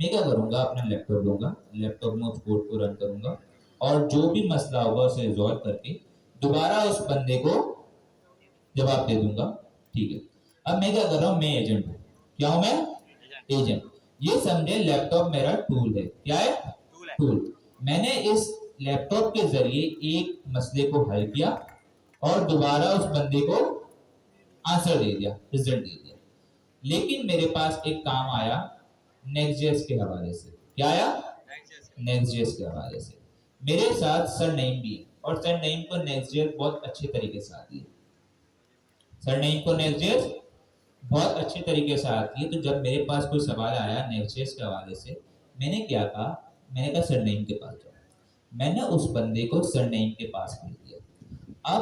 मैं क्या करूंगा, अपना लैपटॉप लूंगा, लैपटॉप में उस कोड को रन करूंगा और जो भी मसला होगा उसे रिजॉल्व करके दोबारा उस बंदे को जवाब दे दूंगा। ठीक है, अब मैं क्या कर रहा हूँ, मैं एजेंट हूँ। क्या हूँ मैं? एजेंट। ये समझे लैपटॉप मेरा टूल है। क्या है? टूल। मैंने इस लैपटॉप के जरिए एक मसले को हल किया और दोबारा उस बंदे को आंसर दे दिया, रिजल्ट दे दिया। लेकिन मेरे पास एक काम आया नेक्स्ट.जेएस के हवाले से। क्या आया? नेक्स्ट.जेएस के हवाले से। मेरे साथ सर नईम भी है और सर नईम को नेक्स्ट.जेएस बहुत अच्छे तरीके से आती है। सर नईम को नेक्स्ट.जेएस बहुत अच्छे तरीके से आती है। तो जब मेरे पास कोई सवाल आया नेक्स्ट.जेएस के हवाले से, मैंने क्या कहा, मैंने कहा सर नईम के पास जाओ। मैंने उस बंदे को सर नईम के पास भेज दिया। अब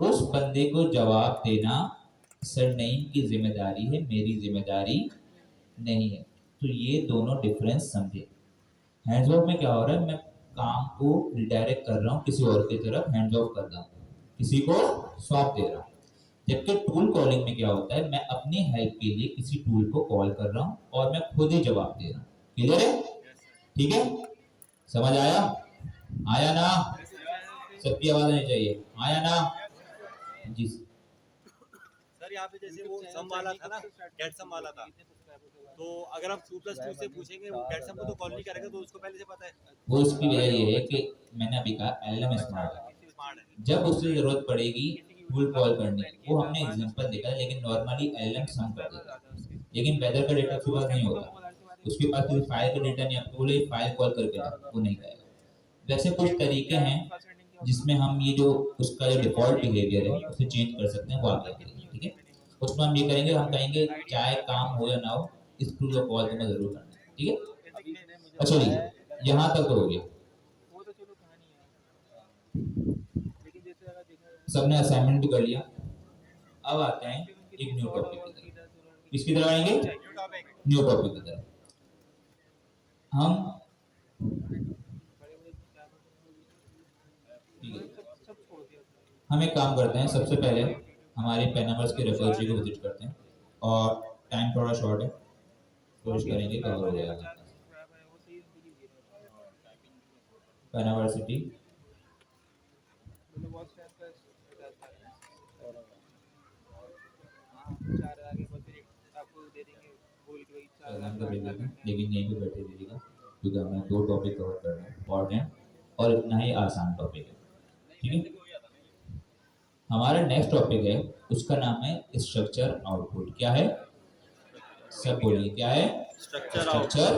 उस बंदे को जवाब देना सर नईम की जिम्मेदारी है, मेरी जिम्मेदारी नहीं है। तो ये दोनों डिफरेंस समझे। हैंड्स ऑफ में क्या हो रहा है, मैं काम को रिडायरेक्ट कर रहा हूँ किसी और की तरफ, हैंड्स ऑफ कर रहा हूँ, किसी को सौंप दे रहा हूँ। जबकि टूल कॉलिंग में क्या होता है, मैं अपनी हेल्प के लिए किसी टूल को कॉल कर रहा हूँ और मैं खुद ही जवाब दे रहा हूँ। क्लियर है? ठीक है, समझ आया? आया ना? सबकी आवाज आनी चाहिए। आया ना? जी सर यहाँ पे जैसे वो सम वाला था ना, गेट सम वाला था, तो अगर हम 2+2 से पूछेंगे वो गेट सम को तो कॉल नहीं करेगा, तो उसको पहले से पता है। वो इसकी वजह ये है कि मैंने अभी कहा एलएम स्मार्ट है। जब उससे जरूरत पड़ेगी टूल कॉल करने की, वो हमने एग्जांपल देखा है, लेकिन नॉर्मली एलएम सम कर देगा। लेकिन वेदर का डेटा उसके पास नहीं होता, उसके पास कोई फाइल का डेटा नहीं, आपको बोले फाइल कॉल करके ला, वो नहीं करेगा। वैसे कुछ तरीके हैं जिसमें हम ये जो उसका जो डिफॉल्ट बिहेवियर है उसे चेंज कर सकते हैं, वो आगे करेंगे। ठीक है, उसमें हम ये करेंगे, हम कहेंगे चाहे काम हो या ना हो, इस टूल को कॉल तुम्हें जरूर करना है। ठीक है, अच्छा जी, यहाँ तक तो हो गया। सबने असाइनमेंट भी कर लिया। अब आते हैं एक न्यू टॉपिक की तरफ। किसकी तरफ आएंगे? न्यू टॉपिक की तरफ। हम हम एक काम करते हैं, सबसे पहले हमारे पेनावर्स के रेफरेंस को विजिट करते हैं और टाइम थोड़ा शॉर्ट है, कोशिश करेंगे कवर हो जाएगा। पेनावर्सिटी लेकिन यहीं पे बैठे रहिएगा क्योंकि हमें दो टॉपिक कवर करना है, इम्पोर्टेंट और इतना ही आसान टॉपिक है। ठीक है, हमारा नेक्स्ट टॉपिक है, उसका नाम है स्ट्रक्चर आउटपुट। क्या है? सब बोलिए, क्या है? Structure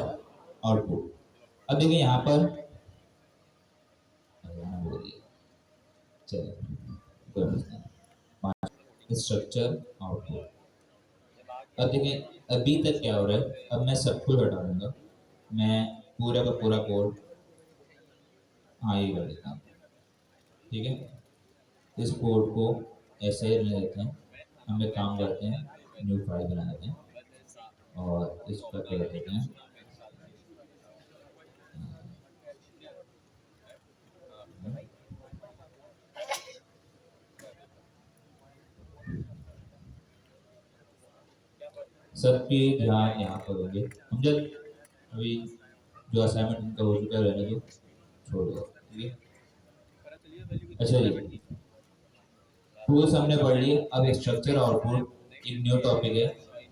output. अब देखिए यहाँ पर बोलिए, चलिए स्ट्रक्चर आउटपुट। अब देखिए अभी तक क्या हो रहा है, अब मैं सब कुछ हटा दूंगा, मैं पूरा का पूरा कोड हाँ ये कर देता हूँ। ठीक है, इस कोड को ऐसे ही रहने देते हैं। हम एक काम करते हैं, न्यू फाइल बना देते हैं और इस पर कर देते हैं सबके ध्यान यहाँ पर होंगे। हम जब अभी जो असाइनमेंट उनका हो चुका है रहने दो, छोड़ दो। ठीक है, अच्छा जी, टूल्स हमने पढ़ लिए। अब स्ट्रक्चर आउटपुट एक न्यू टॉपिक है,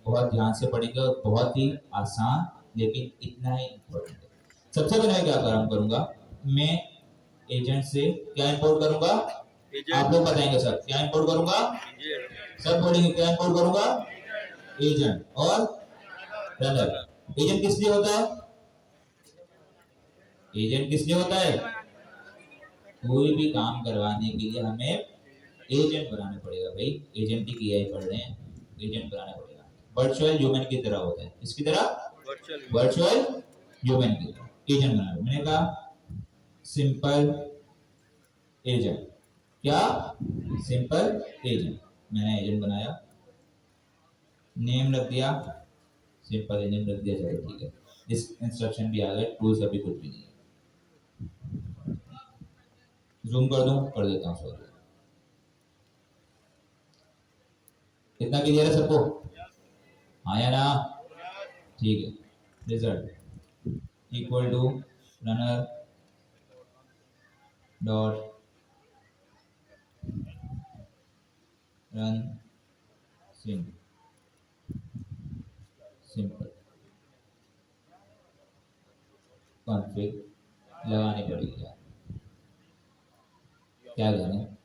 बहुत ध्यान से पढ़ेंगे और बहुत ही आसान लेकिन इतना ही इम्पोर्टेंट है। सबसे पहले मैं क्या काम करूंगा, मैं एजेंट से क्या इंपोर्ट करूंगा, आप लोग बताएंगे सर क्या इंपोर्ट करूंगा, सब बोलेंगे क्या इंपोर्ट करूंगा, एजेंट और रनर। एजेंट किस लिए होता है? एजेंट किस लिए होता है? कोई भी काम करवाने के लिए हमें एजेंट बनाना पड़ेगा भाई। एजेंट की एआई पढ़ रहे हैं, एजेंट बनाना पड़ेगा। वर्चुअल ह्यूमन की तरह होता है, इसकी तरह वर्चुअल ह्यूमन की तरह एजेंट बनाना। मैंने कहा सिंपल एजेंट। क्या? Simple agent. मैंने एजेंट बनाया, नेम रख दिया, सिंपल एजेंट रख दिया, चलो ठीक है। इस इंस्ट्रक्शन भी आ गए, टूल्स अभी कुछ भी नहीं है। जूम कर दूं, कर देता हूँ सॉरी। कितना क्लियर है सबको? हाँ या ना? ठीक है, result equal to runner dot run simple config लगानी पड़ेगी यार, क्या करें,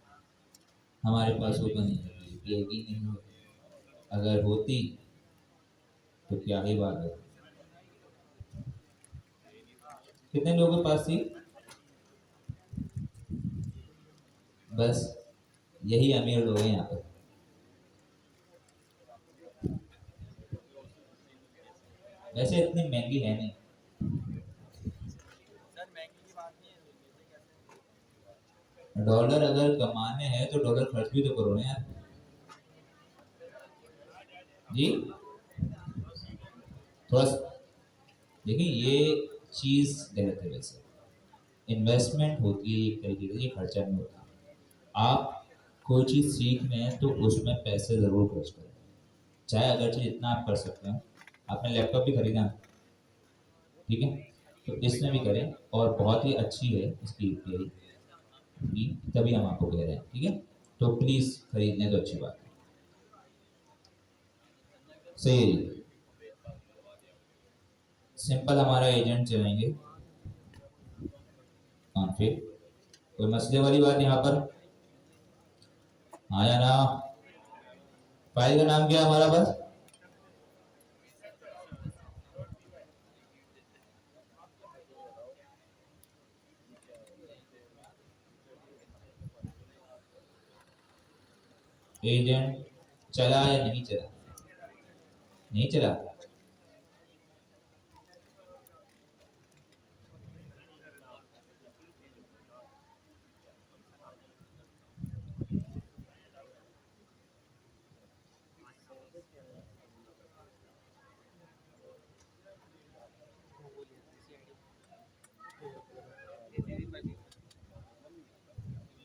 हमारे पास ओपन नहीं है, API नहीं हो, अगर होती तो क्या ही बात है। कितने लोगों के पास थी? बस यही अमीर लोग हैं यहाँ पे। वैसे इतनी महंगी है नहीं। सर महंगी की बात नहीं है, डॉलर अगर कमाने हैं तो डॉलर खर्च भी तो करो ना यार जी। थोड़ा देखिए ये चीज गलत है। वैसे इन्वेस्टमेंट होती है एक तरीके से, ये खर्चा नहीं होता। आप कोई चीज सीख रहे हैं तो उसमें पैसे जरूर खर्च करें, चाहे अगर चीज जितना आप कर सकते हैं। आपने लैपटॉप भी खरीदा, ठीक है, तो इसमें भी करें, और बहुत ही अच्छी है इसकी API, तभी हम आपको कह रहे हैं, ठीक है। तो प्लीज खरीदने तो अच्छी बात है, सही है जी। सिंपल हमारा एजेंट चलाएंगे कॉन्फ़िग, कोई मसले वाली बात यहाँ पर? हाँ या ना? फाइल का नाम क्या है हमारा? बस एजेंट चला या नहीं चला? नहीं चला।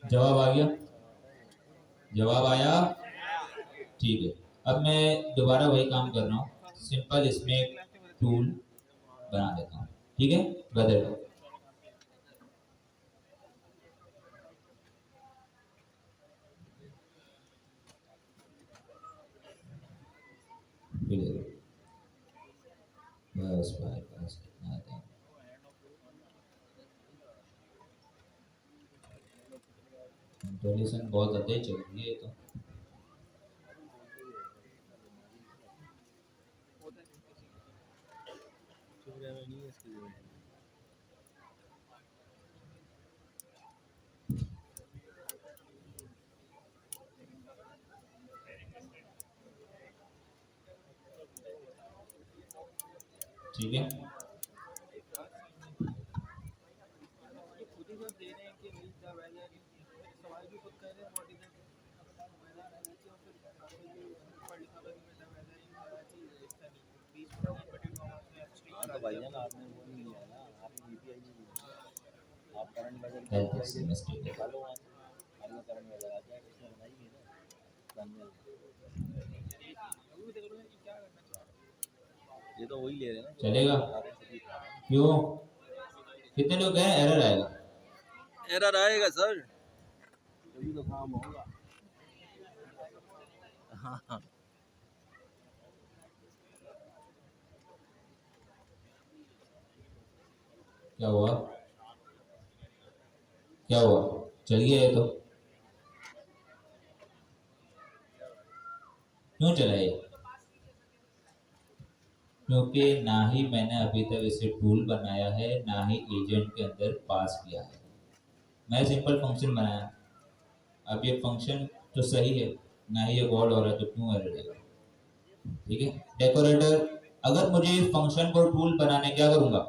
जवाब आ गया? जवाब आया? ठीक है। अब मैं दोबारा वही काम कर रहा हूँ, सिंपल इसमें एक टूल बना देता हूँ, ठीक है। बदल दो, बस भाई बस कितना था। इंस्टॉलेशन बहुत ज़्यादा ही चल रही है तो। ठीक है, तो भाईजान आपने वो नहीं लिया ना, आपने API नहीं लिया, आप करंट लेवल हेल्प इससे मिस्टेक है। निकालो, आपने करंट लेवल आ जाए, इसमें बनाइए ना ये तो वही ले रहे हैं ना चलेगा? क्यों? कितने लोग हैं? एरर आएगा? एरर आएगा सर, तभी तो काम होगा। हाँ क्या हुआ? क्या हुआ? चल गया ये तो, क्यों चला ये? क्योंकि ना ही मैंने अभी तक इसे टूल बनाया है, ना ही एजेंट के अंदर पास किया है। मैं सिंपल फंक्शन बनाया, अब ये फंक्शन तो सही है, ना ही ये कॉल हो रहा है, तो क्यों एरर देगा? ठीक है। डेकोरेटर, अगर मुझे इस फंक्शन को टूल बनाने, क्या करूंगा?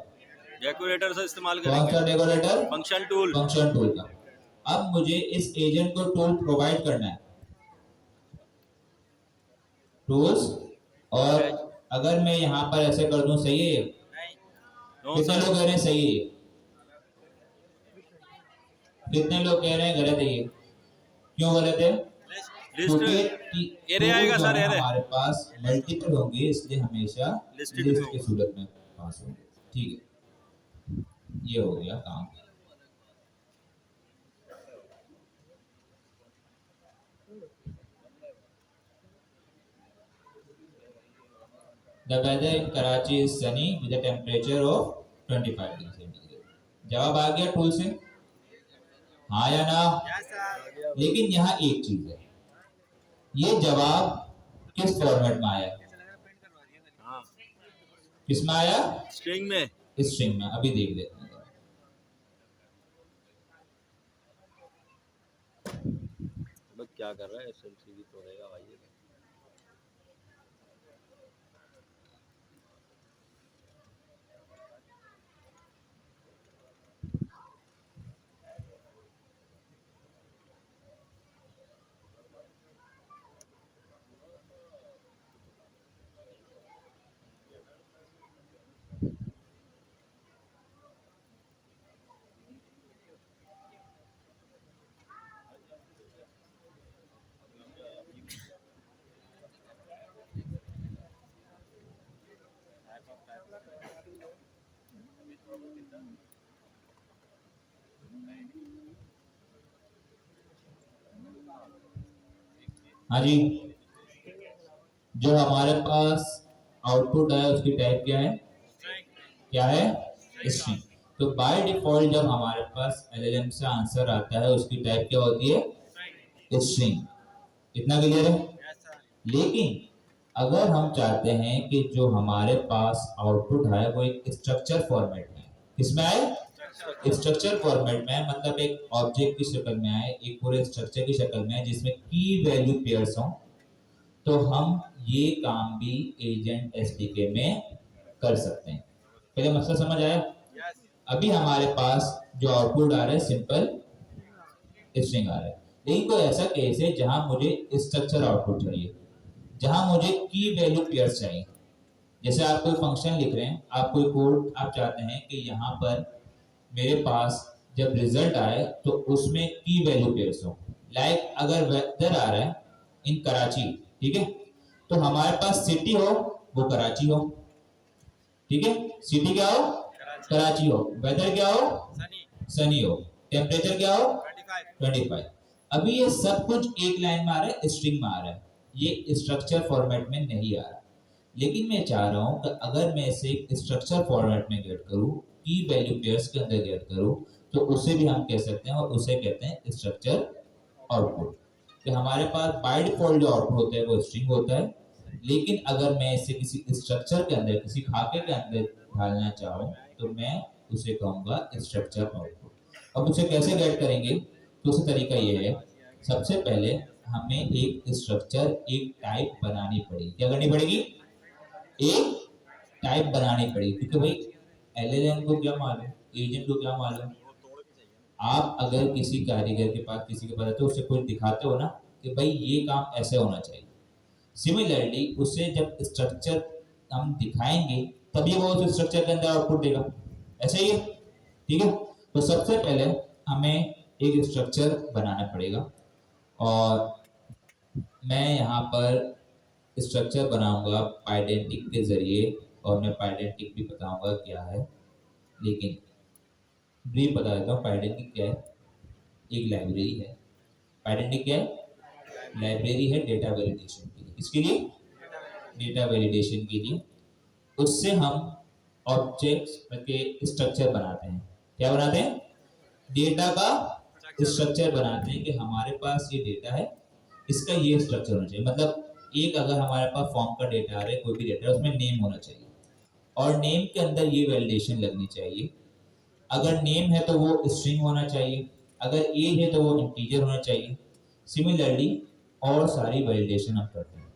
डेकोरेटर से इस्तेमाल कौन करेंगे, सा decorator? Function tool. Function tool का। अब मुझे इस एजेंट को टूल प्रोवाइड करना है, टूल्स, और अगर मैं यहाँ पर ऐसे कर दूं, सही है ये? नो कितने सर, लोग कह रहे हैं सही है? कितने लोग कह रहे हैं गलत है ये? क्यों गलत है? लिस्ट एरे आएगा सर, एरे हमारे पास मल्टीपल होंगे, इसलिए हमेशा लिस्टेड में लिस्ट की होगा। सूरत में पास होंगे, ठीक है। ये हो गया काम। The weather in Karachi is sunny with a temperature of 25 degree centigrade. जवाब आ गया टूल से, हाँ या ना? Yes sir. लेकिन यहाँ एक चीज है, ये जवाब किस फॉर्मेट में आया? हाँ, किस में आया? स्ट्रिंग में। स्ट्रिंग में। अभी देख लेते हैं। क्या कर रहा है, एसएमसीबी तो रहेगा भाई। हाँ जी, जो हमारे पास आउटपुट है उसकी टाइप क्या है? क्या है? स्ट्रिंग। तो बाय डिफॉल्ट जब हमारे पास एलएलएम से आंसर आता है उसकी टाइप क्या होती है? स्ट्रिंग। इतना क्लियर है? लेकिन अगर हम चाहते हैं कि जो हमारे पास आउटपुट है वो एक स्ट्रक्चर फॉर्मेट में, किसमें आए? स्ट्रक्चर फॉर्मेट में, मतलब एक ऑब्जेक्ट की शक्ल में आए, एक पूरे स्ट्रक्चर की शक्ल में आए जिसमें की वैल्यू पेयर्स हों, तो हम ये काम भी एजेंट एसडीके में कर सकते हैं। पहले मसला समझ आया? अभी हमारे पास जो आउटपुट आ रहा है सिंपल स्ट्रिंग आ रहा है, लेकिन कोई ऐसा केस है जहां मुझे स्ट्रक्चर आउटपुट चाहिए, जहां मुझे की वैल्यू पेयर्स चाहिए। जैसे आप कोई फंक्शन लिख रहे हैं, आप कोई कोड आप चाहते हैं कि यहाँ पर मेरे पास जब रिजल्ट आए तो उसमें की वैल्यू पेयर्स हो। लाइक अगर वेदर आ रहा है इन कराची, ठीक है, तो हमारे पास सिटी हो वो कराची हो, ठीक है, सिटी क्या हो? कराची हो। वेदर क्या हो? सनी हो। टेम्परेचर क्या हो? 25। अभी ये सब कुछ एक लाइन में आ रहा है, स्ट्रिंग में आ रहा है, ये स्ट्रक्चर फॉर्मेट में नहीं आ रहा। लेकिन मैं चाह रहा हूं कि अगर मैं इसे एक स्ट्रक्चर फॉर्मेट में गेट करूं, की वैल्यू पेयर्स के अंदर गेट करूं, तो उसे भी हम कह सकते हैं, और उसे कहते हैं स्ट्रक्चर आउटपुट। कि हमारे पास बाय डिफॉल्ट जो आउटपुट होता है वो स्ट्रिंग होता है, लेकिन अगर मैं इसे किसी स्ट्रक्चर के अंदर, किसी खाके के अंदर ढालना चाहूँ तो मैं उसे कहूंगा स्ट्रक्चर आउटपुट। अब उसे कैसे गेट करेंगे? तो उसका तरीका ये है, सबसे पहले हमें एक स्ट्रक्चर, एक टाइप बनानी पड़ेगी। क्या करनी पड़ेगी? एक टाइप बनानी पड़ेगी, क्योंकि भाई एलएलएम को क्या मालूम, एजेंट को क्या मालूम। आप अगर किसी कारीगर के पास, किसी के पास जाते हो, उससे कुछ दिखाते हो ना कि भाई ये काम ऐसे होना चाहिए, सिमिलरली उसे जब स्ट्रक्चर हम दिखाएंगे तभी वो उस स्ट्रक्चर के अंदर आउटपुट देगा। ऐसा ही है, ठीक है। तो सबसे पहले हमें एक स्ट्रक्चर बनाना पड़ेगा, और मैं यहाँ पर स्ट्रक्चर बनाऊंगा पाइडेंटिक के जरिए, और मैं पाइडेंटिक भी बताऊंगा क्या है, लेकिन ब्रीफ बता देता हूँ पाइडेंटिक क्या है। एक लाइब्रेरी है। पाइडेंटिक क्या है? लाइब्रेरी है डेटा वैलिडेशन के लिए। किसके लिए? डेटा वैलिडेशन के लिए। उससे हम ऑब्जेक्ट्स के स्ट्रक्चर बनाते हैं। क्या बनाते हैं? डेटा का स्ट्रक्चर बनाते हैं कि हमारे पास ये डेटा है, इसका ये स्ट्रक्चर होना चाहिए। मतलब एक अगर हमारे पास फॉर्म का डेटा आ रहा है, कोई भी डेटा है, उसमें नेम होना चाहिए, और नेम के अंदर ये वैलिडेशन लगनी चाहिए। अगर नेम है तो वो स्ट्रिंग होना चाहिए, अगर एज है तो वो इंटीजर होना चाहिए। सिमिलरली और सारी वैलिडेशन हम करते हैं,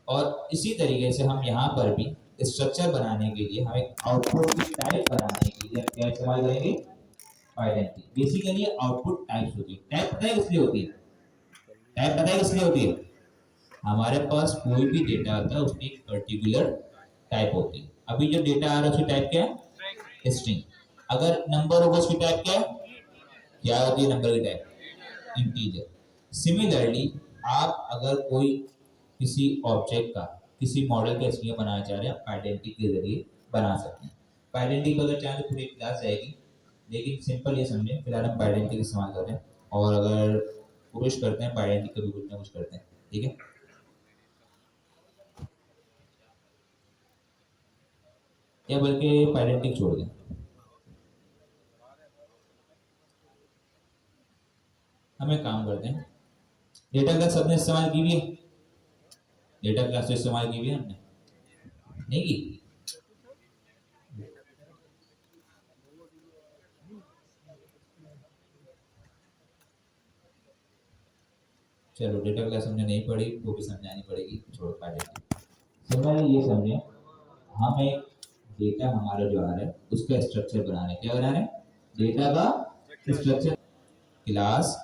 और इसी तरीके से हम यहाँ पर भी स्ट्रक्चर बनाने के लिए, हम एक आउटपुट की टाइप बनाने के लिए क्या इस्तेमाल करेंगे? आइडेंटिटी। बेसिकली आउटपुट टाइप्स होती है। टाइप पता है किस लिए होती है? टाइप पता है किस लिए होती है? हमारे पास कोई भी डेटा आता है उसकी एक पर्टिकुलर टाइप होती है। अभी जो डेटा आ रहा है उसकी टाइप क्या है? स्ट्रिंग। अगर नंबर होगा उसकी टाइप क्या है? क्या होती है नंबर की टाइप? इंटीजर। सिमिलरली आप अगर कोई किसी ऑब्जेक्ट का, किसी मॉडल का स्ट्रिंग बनाना चाह रहे हैं, आप आइडेंटिटी के जरिए बना सकते हैं। पाइडेंटिटी को अगर चाहें तो पूरी क्लास जाएगी, लेकिन सिंपल ये समझें फिलहाल हम पाइडेंटिटी का इस्तेमाल कर रहे हैं, और अगर कोशिश करते हैं पाइडेंटिटी का भी कुछ ना कुछ करते हैं, ठीक है। या बल्कि पाइडेंटिटी छोड़ दें, हम एक काम करते हैं, डेटा क्लास सबने इस्तेमाल की भी है, डेटा क्लास तो इस्तेमाल की भी है हमने, नहीं की? चलो डेटा क्लास हमने नहीं पढ़ी, वो भी समझानी पड़ेगी, छोड़ो पाइडेंटिटी। सिंपल ये समझें, हम एक डेटा हमारा जो आ रहा है उसका स्ट्रक्चर बना रहे हैं, क्या बना रहे हैं? डेटा का स्ट्रक्चर। क्लास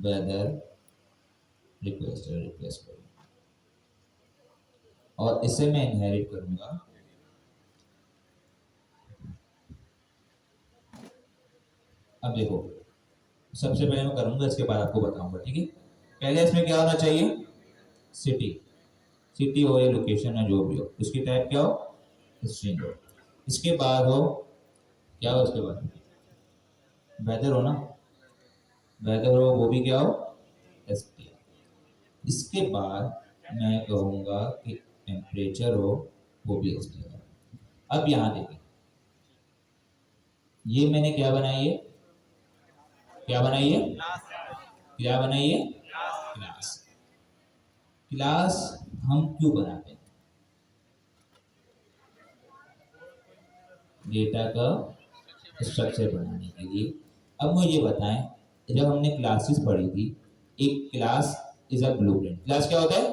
वेदर रिक्वेस्ट और इसे मैं इनहेरिट करूंगा, अब देखो सबसे पहले मैं करूंगा, इसके बाद आपको बताऊंगा, ठीक है। पहले इसमें क्या होना चाहिए? सिटी, सिटी हो या लोकेशन है जो भी हो, उसकी टाइप क्या हो? स्ट्रिंग हो। इसके बाद हो क्या हो? उसके बाद वेदर हो ना, वेदर हो वो भी क्या हो? str। इसके बाद मैं कहूंगा कि टेम्परेचर हो, वो भी str। अब यहां देखें, ये मैंने क्या बनाई है? क्या बनाई है? क्या बनाई है? क्लास। क्लास हम क्यों बनाते हैं? डेटा का स्ट्रक्चर बनाने के लिए। अब मुझे ये बताएं, जब हमने क्लासेस पढ़ी थी, एक class is a blueprint. Class क्या होता है?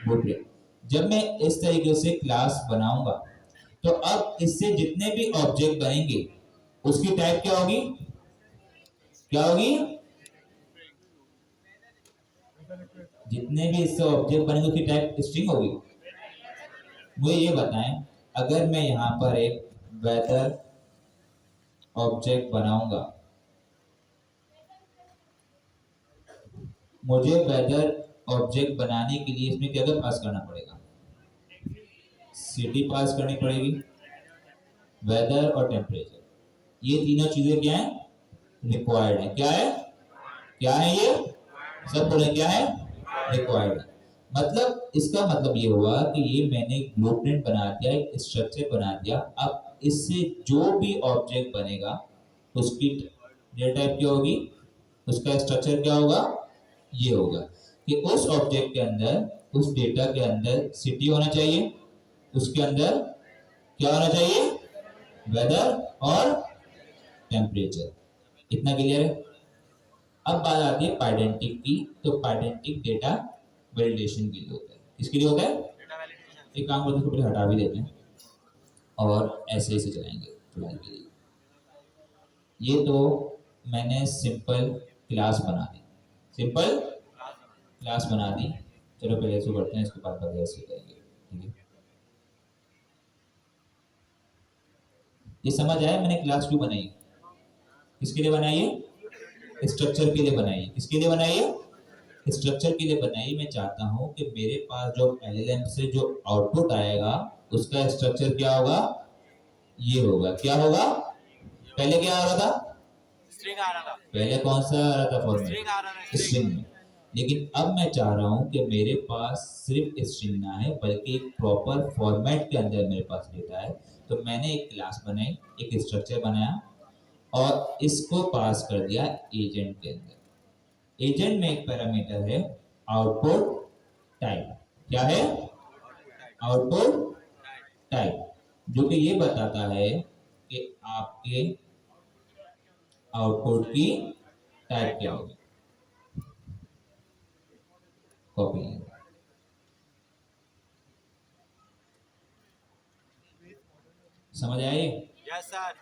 ब्लूप्रिंट। जब मैं इस तरीके से क्लास बनाऊंगा, तो अब इससे जितने भी ऑब्जेक्ट बनेंगे उसकी टाइप क्या होगी? क्या होगी? जितने भी इससे ऑब्जेक्ट बनेंगे उसकी टाइप स्ट्रिंग होगी। मुझे ये बताएं, अगर मैं यहां पर एक वेदर ऑब्जेक्ट बनाऊंगा, मुझे वेदर ऑब्जेक्ट बनाने के लिए इसमें क्या क्या पास करना पड़ेगा? सिटी पास करनी पड़ेगी, वेदर और टेम्परेचर, ये तीनों चीजें क्या है? रिक्वायर्ड है। क्या है? क्या है ये? सब बोले क्या है? रिक्वायर्ड है। मतलब इसका मतलब ये हुआ कि ये मैंने एक ब्लूप्रिंट बना दिया, एक स्ट्रक्चर बना दिया। अब इससे जो भी ऑब्जेक्ट बनेगा उसकी डेटा टाइप क्या होगी? उसका स्ट्रक्चर क्या होगा? ये होगा कि उस ऑब्जेक्ट के अंदर, उस डेटा के अंदर सिटी होना चाहिए, उसके अंदर क्या होना चाहिए? वेदर और टेम्परेचर। इतना क्लियर है? अब बात आती है पाइडेंटिक की, तो पाइडेंटिक डेटा वैलिडेशन के लिए होता है। किसके लिए होता है? एक काम करते हैं, पहले हटा भी देते हैं और ऐसे ऐसे चलाएंगे फिलहाल के लिए। ये तो मैंने सिंपल क्लास बना दी, सिंपल क्लास बना दी। चलो पहले ऐसे करते हैं, इसके बाद बढ़िया से करेंगे, ठीक है। ये समझ आया मैंने क्लास क्यों बनाई? किसके लिए बनाई है? स्ट्रक्चर के लिए बनाई है। किसके लिए बनाई है? स्ट्रक्चर के लिए बनाई। मैं चाहता हूं कि मेरे पास जो एलएलएम से जो आउटपुट आएगा उसका स्ट्रक्चर क्या होगा? ये होगा। क्या होगा? पहले क्या आ रहा था? स्ट्रिंग आ रहा था। पहले कौन सा आ रहा था फॉर्मेट? स्ट्रिंग आ रहा था। स्ट्रिंग में। लेकिन अब मैं चाह रहा हूं कि मेरे पास सिर्फ स्ट्रिंग ना है, बल्कि एक प्रॉपर फॉर्मेट के अंदर मेरे पास डेटा है। तो मैंने एक क्लास बनाई, एक स्ट्रक्चर बनाया और इसको पास कर दिया एजेंट के अंदर। एजेंट में एक पैरामीटर है आउटपुट टाइप। क्या है? आउटपुट टाइप, जो कि ये बताता है कि आपके आउटपुट की टाइप क्या होगी। कॉपी समझ आए? Yes sir.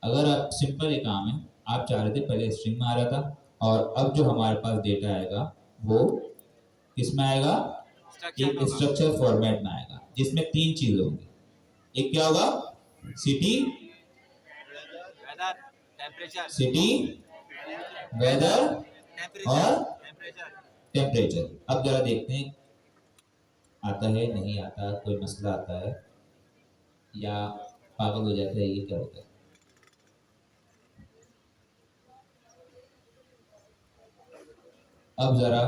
अगर आप सिंपल एक काम है, आप चाह रहे थे पहले स्ट्रिंग में आ रहा था, और अब जो हमारे पास डेटा आएगा वो किस में आएगा? एक स्ट्रक्चर फॉर्मेट में आएगा, जिसमें तीन चीजें होंगी। एक क्या होगा? City, weather, temperature, city, weather और टेम्परेचर। टेम्परेचर। अब जरा देखते हैं आता है नहीं आता, कोई मसला आता है या पागल हो जाता है, ये क्या होता है? अब जरा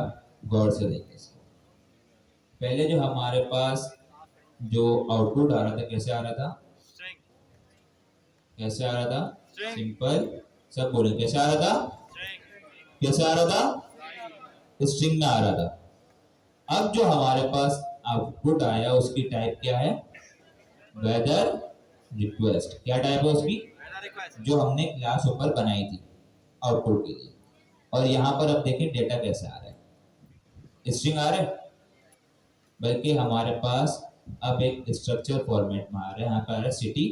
गौर से देखें इसको। पहले जो हमारे पास जो आउटपुट आ रहा था, कैसे आ रहा था? स्ट्रिंग कैसे आ रहा था? स्ट्रिंग सिंपल, सब बोले कैसे आ रहा था? स्ट्रिंग कैसे आ रहा था? स्ट्रिंग में आ रहा था। अब जो हमारे पास आउटपुट आया उसकी टाइप क्या है? Weather request. क्या टाइप है उसकी? रिक्वेस्ट जो हमने क्लास ऊपर बनाई थी आउटपुट के लिए। और यहाँ पर अब देखें डेटा कैसे आ रहा है, स्ट्रिंग आ रहा है, बल्कि हमारे पास अब एक स्ट्रक्चर फॉर्मेट में आ रहा है। यहाँ पर आ रहा है city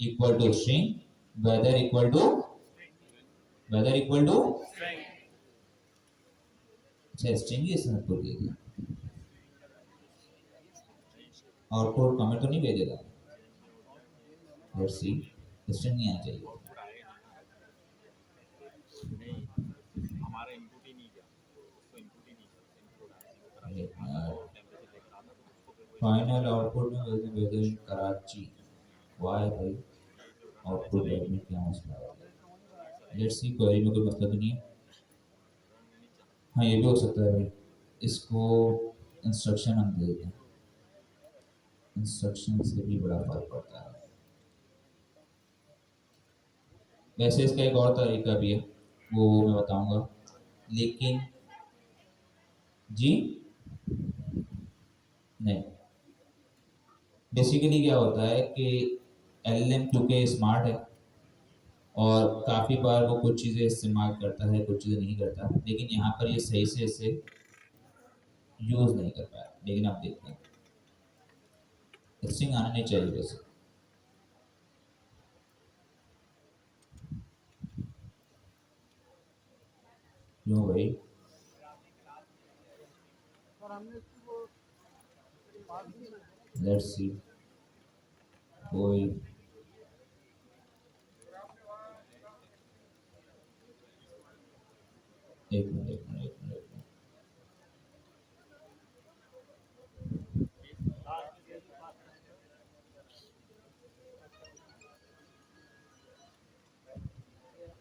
equal to string, weather equal to, weather equal to, string अच्छा स्ट्रिंग ही इसमें पुट दे दिया, आउटपुट कमेंट तो नहीं भेजेगा? लेट्स सी, स्ट्रिंग नहीं आना चाहिए। नहीं हमारा इनपुट ही नहीं गया, उसको इनपुट ही नहीं गया, फाइनल आउटपुट में वेदर इन कराची, वाई भाई आउटपुट में क्या मसला है? लेट्स सी, क्वेरी में कोई मतलब नहीं है। हाँ ये भी हो सकता है भाई, इसको इंस्ट्रक्शन हम दे दें, इंस्ट्रक्शन से भी बड़ा फर्क पड़ता है। वैसे इसका एक और तरीका भी है, वो मैं बताऊंगा, लेकिन जी नहीं, बेसिकली क्या होता है कि एलएलएम क्योंकि स्मार्ट है और काफ़ी बार वो कुछ चीज़ें इस्तेमाल करता है, कुछ चीज़ें नहीं करता, लेकिन यहाँ पर ये सही से इसे यूज़ नहीं कर पाया। लेकिन आप देखते हैं स्ट्रिंग आना नहीं चाहिए वैसे, क्यों भाई? लेट्स सी, कोई एक मिनट एक मिनट एक मिनट एक मिनट,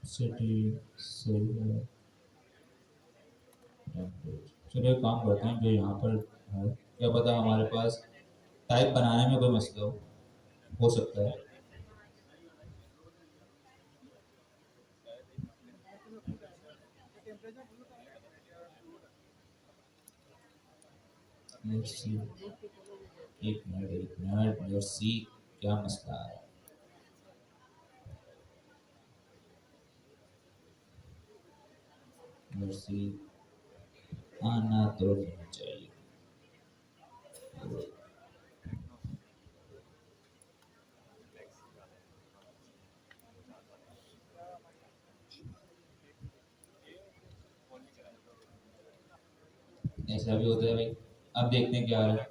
सिटी सही है, चलिए काम करते हैं जो यहाँ पर है, क्या पता हमारे पास टाइप बनाने में कोई मसला हो सकता है। लेट्स सी, एक मिनट लेट्स सी क्या मसला है। लेट्स सी, आना तो नहीं चाहिए। ऐसा भी होता है भाई। अब देखते हैं क्या आ रहा है।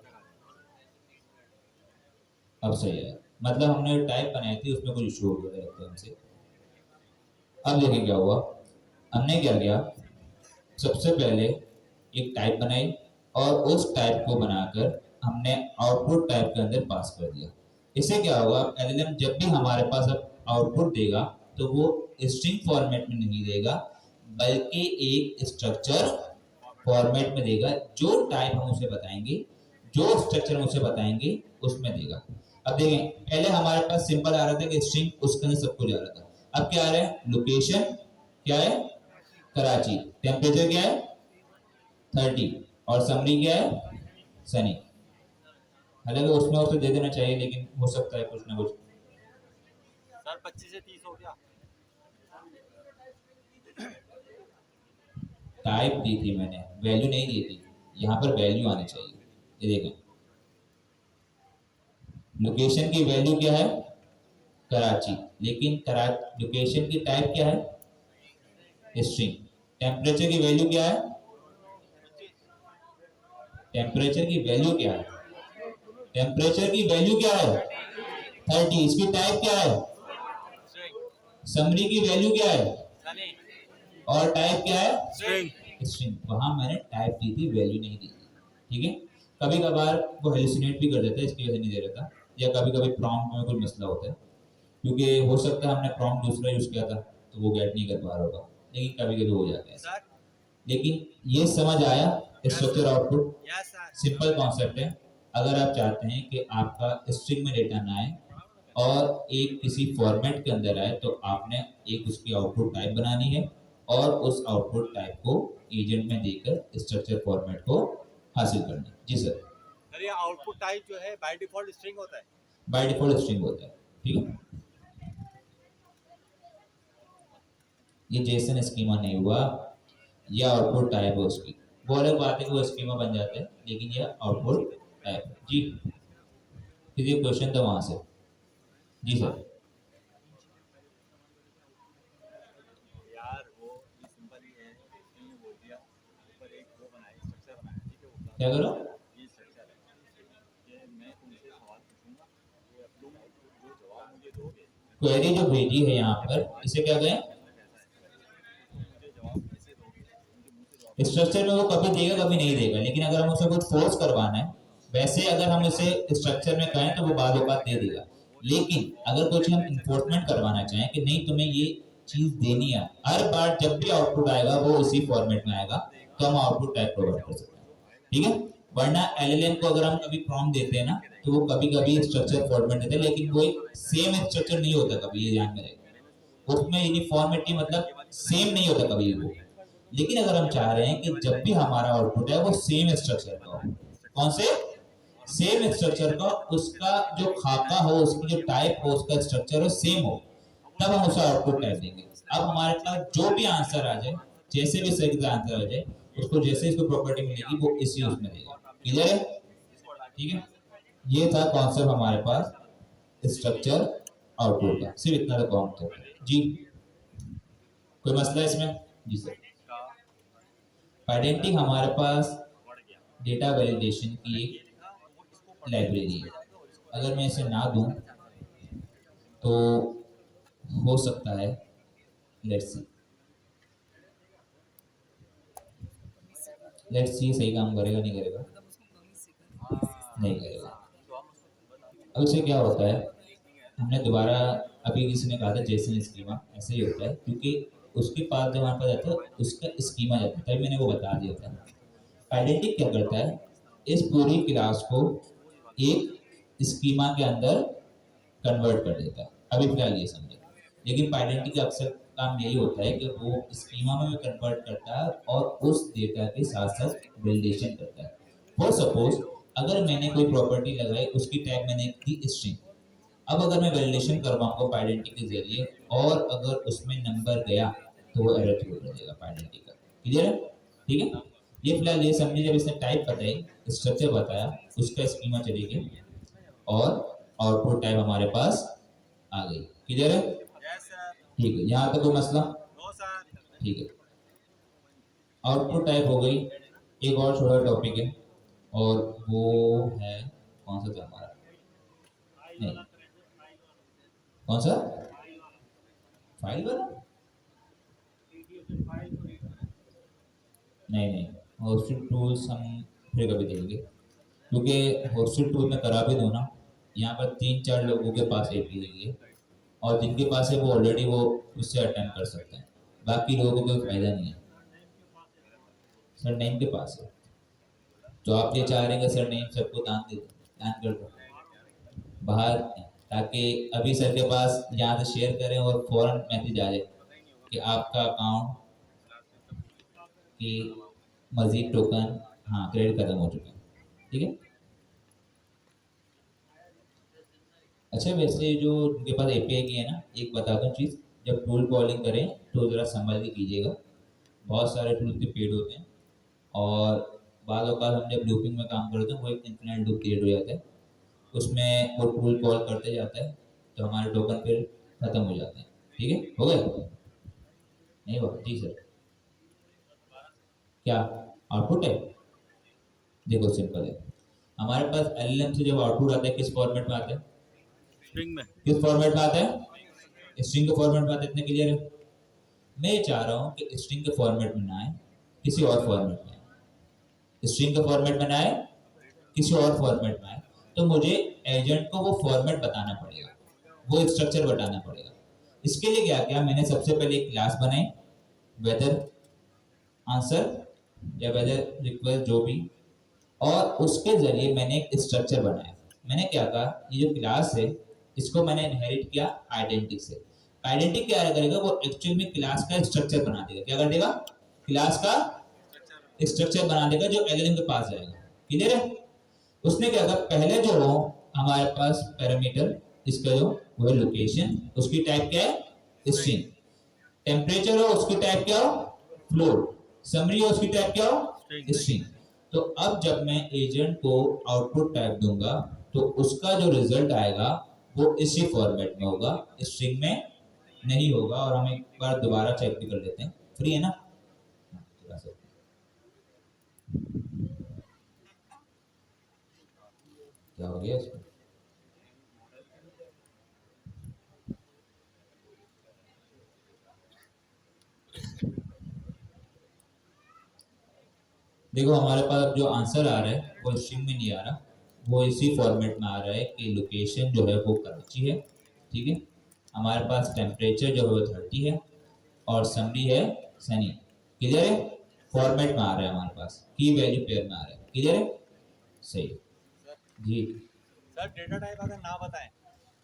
अब सही है, मतलब हमने टाइप बनाई थी उसमें कुछ इशू हो गया था एकदम से। अब देखिए क्या हुआ, हमने क्या किया, सबसे पहले एक टाइप बनाई और उस टाइप को बनाकर हमने आउटपुट टाइप के अंदर पास कर दिया। इससे क्या होगा, एलएलएम जब भी हमारे पास अब आउटपुट देगा तो वो स्ट्रिंग फॉर्मेट में नहीं देगा, बल्कि एक स्ट्रक्चर फॉर्मेट में देगा। जो टाइप हम उसे बताएंगे, जो स्ट्रक्चर हम उसे बताएंगे उसमें देगा। अब देखें, पहले हमारे पास सिंपल आ रहा था कि स्ट्रिंग, उसके अंदर सब कुछ आ रहा था। अब क्या आ रहा है, लोकेशन क्या है, कराची, टेम्परेचर क्या है 30, और समरी क्या है सनी। हालांकि उसमें उसे दे देना चाहिए, लेकिन हो सकता है कुछ ना कुछ। सर 25 से 30 हो गया। टाइप दी थी मैंने, वैल्यू नहीं दी थी, यहाँ पर वैल्यू आनी चाहिए। ये देखें, लोकेशन की वैल्यू क्या है कराची, लेकिन लोकेशन की टाइप क्या है स्ट्रिंग। टेम्परेचर की वैल्यू क्या है, टेम्परेचर की वैल्यू क्या है, टेम्परेचर की वैल्यू क्या है 30, इसकी टाइप क्या है, समरी की वैल्यू क्या है, और टाइप क्या है स्ट्रिंग। वहां मैंने टाइप दी थी, वैल्यू नहीं दी थी। ठीक है, कभी कभार वो हेलुसिनेट भी कर देता है, इसकी वजह से नहीं दे रहा था, या कभी कभी प्रॉम्प्ट में कोई मसला होता है, क्योंकि हो सकता है हमने प्रॉम्प्ट दूसरा यूज किया था तो वो गेट नहीं कर पा रहा होगा, लेकिन कभी कभी हो जाता है। सर लेकिन ये समझ आया structure output, yes sir simple concept है। अगर आप चाहते हैं कि आपका स्ट्रिंग में डेटा ना आए और एक किसी फॉर्मेट के अंदर आए, तो आपने एक उसकी आउटपुट टाइप बनानी है और उस आउटपुट टाइप को एजेंट में देकर स्ट्रक्चर फॉर्मेट को हासिल करना है। जी सर। सर ये आउटपुट टाइप जो है बाय डिफॉल्ट स्ट्रिंग होता है। बाय डिफॉल्ट स्ट्रिंग होता है, ठीक है। ये जेसन स्कीमा नहीं हुआ, ये आउटपुट टाइप है उसकी। वो अलग बात है कि वो स्कीमा बन जाता है, लेकिन ये आउटपुट टाइप है। जी, किसी क्वेश्चन था वहां से? जी सर। यार वो ये सिंपल ही है, इसने बोल दिया ऊपर एक वो बनाए स्ट्रक्चर बनाया, ठीक है वो क्या करो? ये स्ट्रक्चर है ये मैं तुमसे सवाल पूछूंगा, ये तुम जो जवाब मुझे दोगे क्वेरी जो भेजी है यहाँ पर, इसे क्या कहें? मुझे जवाब कैसे दोगे, मुझे मुंह से जवाब स्ट्रक्चर में वो कभी देगा कभी नहीं देगा, लेकिन अगर हम उसे कुछ फोर्स करवाना है, वैसे अगर हम इसे स्ट्रक्चर में कहें तो वो बाद औकात दे देगा। लेकिन अगर कुछ हम इन्फोर्समेंट करवाना चाहें कि नहीं तुम्हें ये चीज देनी है, हर बार जब भी आउटपुट आएगा वो उसी फॉर्मेट में आएगा, तो हम आउटपुट टाइप प्रोवाइड कर सकते हैं, ठीक है। वरना एलएलएम को अगर हम कभी प्रॉम्प्ट देते हैं ना, तो वो कभी कभी स्ट्रक्चर फॉर्मेट देते हैं, लेकिन वो एक सेम स्ट्रक्चर नहीं होता कभी, ये ध्यान में रखें। उसमें यूनिफॉर्मिटी मतलब सेम नहीं होता कभी वो। लेकिन अगर हम चाह रहे हैं कि जब भी हमारा आउटपुट है वो सेम स्ट्रक्चर का हो, कौन से? सेम स्ट्रक्चर का, उसका जो खाका हो, उसकी जो टाइप हो, उसका स्ट्रक्चर हो सेम हो, तब हम उसे आउटपुट टाइप देंगे। अब हमारे पास जो भी आंसर आ जाए, जैसे भी सही का आंसर आ जाए, उसको जैसे इसको प्रॉपर्टी मिलेगी वो इसी उसमें देगा। क्लियर है? ठीक है। ये था कॉन्सेप्ट हमारे पास स्ट्रक्चर आउटपुट का, सिर्फ इतना तो कॉन्सेप्ट। जी, कोई मसला है इसमें? जी सर। आइडेंटिटी हमारे पास डेटा वैलिडेशन की एक लाइब्रेरी है। अगर मैं इसे ना दूं तो हो सकता है, लेट्स सी सही काम करेगा नहीं करेगा? नहीं करेगा। अब इसे क्या होता है, हमने दोबारा अभी किसी ने कहा था जेसन स्कीमा, ऐसे ही होता है, क्योंकि उसके पास जब हमारे पास जाता है उसका स्कीमा जाता है, तभी मैंने वो बता दिया था। आइडेंटिटी क्या करता है, इस पूरी क्लास को एक स्कीमा के अंदर कन्वर्ट कर देता है। अभी फिलहाल ये समझे। लेकिन आइडेंटिटी का अक्सर काम यही होता है कि वो स्कीमा में भी कन्वर्ट करता है और उस डेटा के साथ साथ वैलिडेशन करता है। फॉर सपोज अगर मैंने कोई प्रॉपर्टी लगाई, उसकी टैग मैंने दी स्ट्रिंग, अब अगर मैं वैलिडेशन करवाऊंगा आइडेंटिटी के जरिए और अगर उसमें नंबर गया तो वो एरर थ्रो कर देगा आइडेंटिटी का। क्लियर है? ठीक है। ये फिलहाल ये समझिए, जब इसने टाइप बताई, स्ट्रक्चर बताया, उसका स्कीमा चली गई और आउटपुट टाइप हमारे पास आ गई। क्लियर है? यस सर ठीक है। यहाँ तक कोई मसला? नो सर ठीक है, आउटपुट टाइप हो गई। एक और छोटा टॉपिक है और वो है, कौन सा था हमारा? नहीं, कौन सा? फाइल वाला? नहीं, होस्टेड टूल्स हम फिर कभी देंगे, क्योंकि होस्टेड टूल में करा भी दो ना, यहाँ पर 3-4 लोगों के पास एपीआई है और जिनके पास है वो ऑलरेडी वो उससे अटेंड कर सकते हैं, बाकी लोगों को कोई फायदा नहीं है। सर नेम के पास है, तो आप ये चाह रहे हैं कि सर नेम सबको दान दे दो, दान कर दो बाहर, ताकि अभी सर के पास यहाँ से शेयर करें और फौरन मैसेज आ जाए कि आपका अकाउंट की मजीद टोकन हाँ क्रेडिट खत्म हो चुका है। ठीक है। अच्छा, वैसे जो उनके पास एपीआई की है ना, एक बता दूं चीज़, जब टूल कॉलिंग करें तो ज़रा संभल के कीजिएगा। बहुत सारे टूल के पेड होते हैं और बाद औकात हम जब लूपिंग में काम करते हैं वो एक इन्फिनिट लूप क्रिएट हो जाता है, उसमें वो टूल कॉल करते जाता है तो हमारे टोकन फिर ख़त्म हो जाते हैं। ठीक है, हो गया? नहीं हुआ? जी सर। क्या आउटपुट है? देखो सिंपल है, हमारे पास एलएलएम से जब आउटपुट आता है किस फॉर्मेट में आता है? स्ट्रिंग में किस फॉर्मेट में आता है? स्ट्रिंग के फॉर्मेट में आता है। इतने क्लियर है? मैं ये चाह रहा हूँ कि स्ट्रिंग के फॉर्मेट में ना आए, किसी और फॉर्मेट में आए। स्ट्रिंग के फॉर्मेट में ना आए, किसी और फॉर्मेट में आए, तो तो मुझे एजेंट को वो फॉर्मेट बताना पड़ेगा, वो स्ट्रक्चर बताना पड़ेगा। इसके लिए क्या किया, मैंने सबसे पहले एक क्लास बनाई, वेदर आंसर या वेदर रिक्वेस्ट जो भी, और उसके जरिए मैंने एक स्ट्रक्चर बनाया। मैंने क्या कहा, ये जो क्लास है इसको मैंने इनहेरिट किया आइडेंटिटी से। आइडेंटिटी क्या करेगा, वो एक्चुअल में क्लास का स्ट्रक्चर बना देगा। क्या कर देगा, क्लास का स्ट्रक्चर बना देगा जो एलएलएम के पास जाएगा। क्लियर है। उसने क्या कहा, पहले जो हो हमारे पास पैरामीटर इसका जो वो है लोकेशन, उसकी टाइप क्या है स्ट्रिंग। टेम्परेचर हो उसकी टाइप क्या हो फ्लोट, समरी हो उसकी टाइप क्या हो स्ट्रिंग। तो अब जब मैं एजेंट को आउटपुट टाइप दूंगा तो उसका जो रिजल्ट आएगा वो इसी फॉर्मेट में होगा, स्ट्रिंग में नहीं होगा। और हम एक बार दोबारा चेक भी कर लेते हैं, फ्री है ना। क्या हो गया इसको, देखो हमारे पास जो आंसर आ रहा है वो स्ट्रिंग में नहीं आ रहा, वो इसी फॉर्मेट में आ रहा है कि लोकेशन जो है वो कराची है, ठीक है। हमारे पास टेम्परेचर जो है वो 30 है और समरी है सनी। क्लियर है, फॉर्मेट में आ रहा है हमारे पास, की वैल्यू पेयर में आ रहा है। क्लियर है, सही जी। सर डेटा टाइप अगर ना बताएं,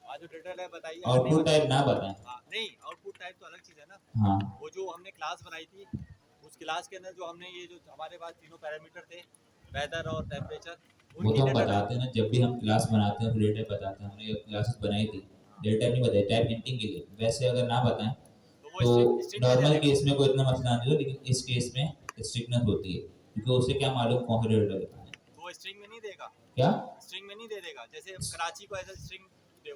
आज जो डेटा टाइप बताइए, आउटपुट टाइप ना बताएं, नहीं आउटपुट टाइप तो अलग चीज है ना। हाँ वो जो हमने क्लास बनाई थी, उस क्लास के अंदर जो हमने ये जो हमारे पास तीनों पैरामीटर थे, वेदर और टेम्परेचर, वो तो हम बताते हैं ना, जब भी हम क्लास बनाते हैं तो डेटा बताते हैं। हमने क्लासेस बनाई थी, डेटा नहीं बताई, टाइप हिंटिंग के लिए। वैसे अगर ना बताएं तो नॉर्मल केस में कोई इतना मसला नहीं होता, लेकिन इस केस में स्ट्रिक्टनेस होती है क्योंकि उसे क्या मालूम कौन सा डेटा बताना है। वो स्ट्रिंग में नहीं देगा, क्या स्ट्रिंग में नहीं दे देगा, जैसे कराची को एज स्ट्रिंग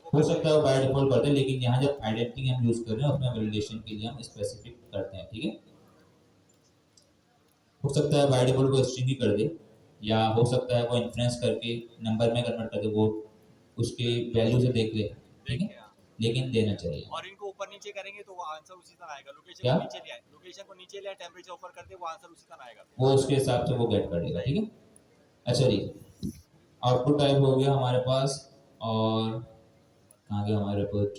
हो सकता है वो बाय डिफॉल्ट करते हैं, लेकिन यहाँ जब आइडेंटिटी हम यूज कर रहे हैं उसमें वैलिडेशन के लिए हम स्पेसिफिक करते हैं, ठीक है। हो सकता है बाय डिफॉल्ट वो स्ट्रिंग ही कर दे, या हो सकता है वो इन्फ्लुएंस करके नंबर में कन्वर्ट कर दे, वो उसके वैल्यू से देख ले, ठीक है, लेकिन देना चाहिए। और इनको ऊपर नीचे करेंगे तो वो आंसर उसी तरह आएगा। लोकेशन क्या? को नीचे ले आए, लोकेशन को नीचे ले आए, टेम्परेचर ऊपर कर दे, वो आंसर उसी तरह आएगा, वो उसके हिसाब से वो गेट कर देगा, ठीक है। अच्छा जी, आउटपुट टाइप हो गया हमारे पास, और कहाँ गया हमारे रिपोर्ट,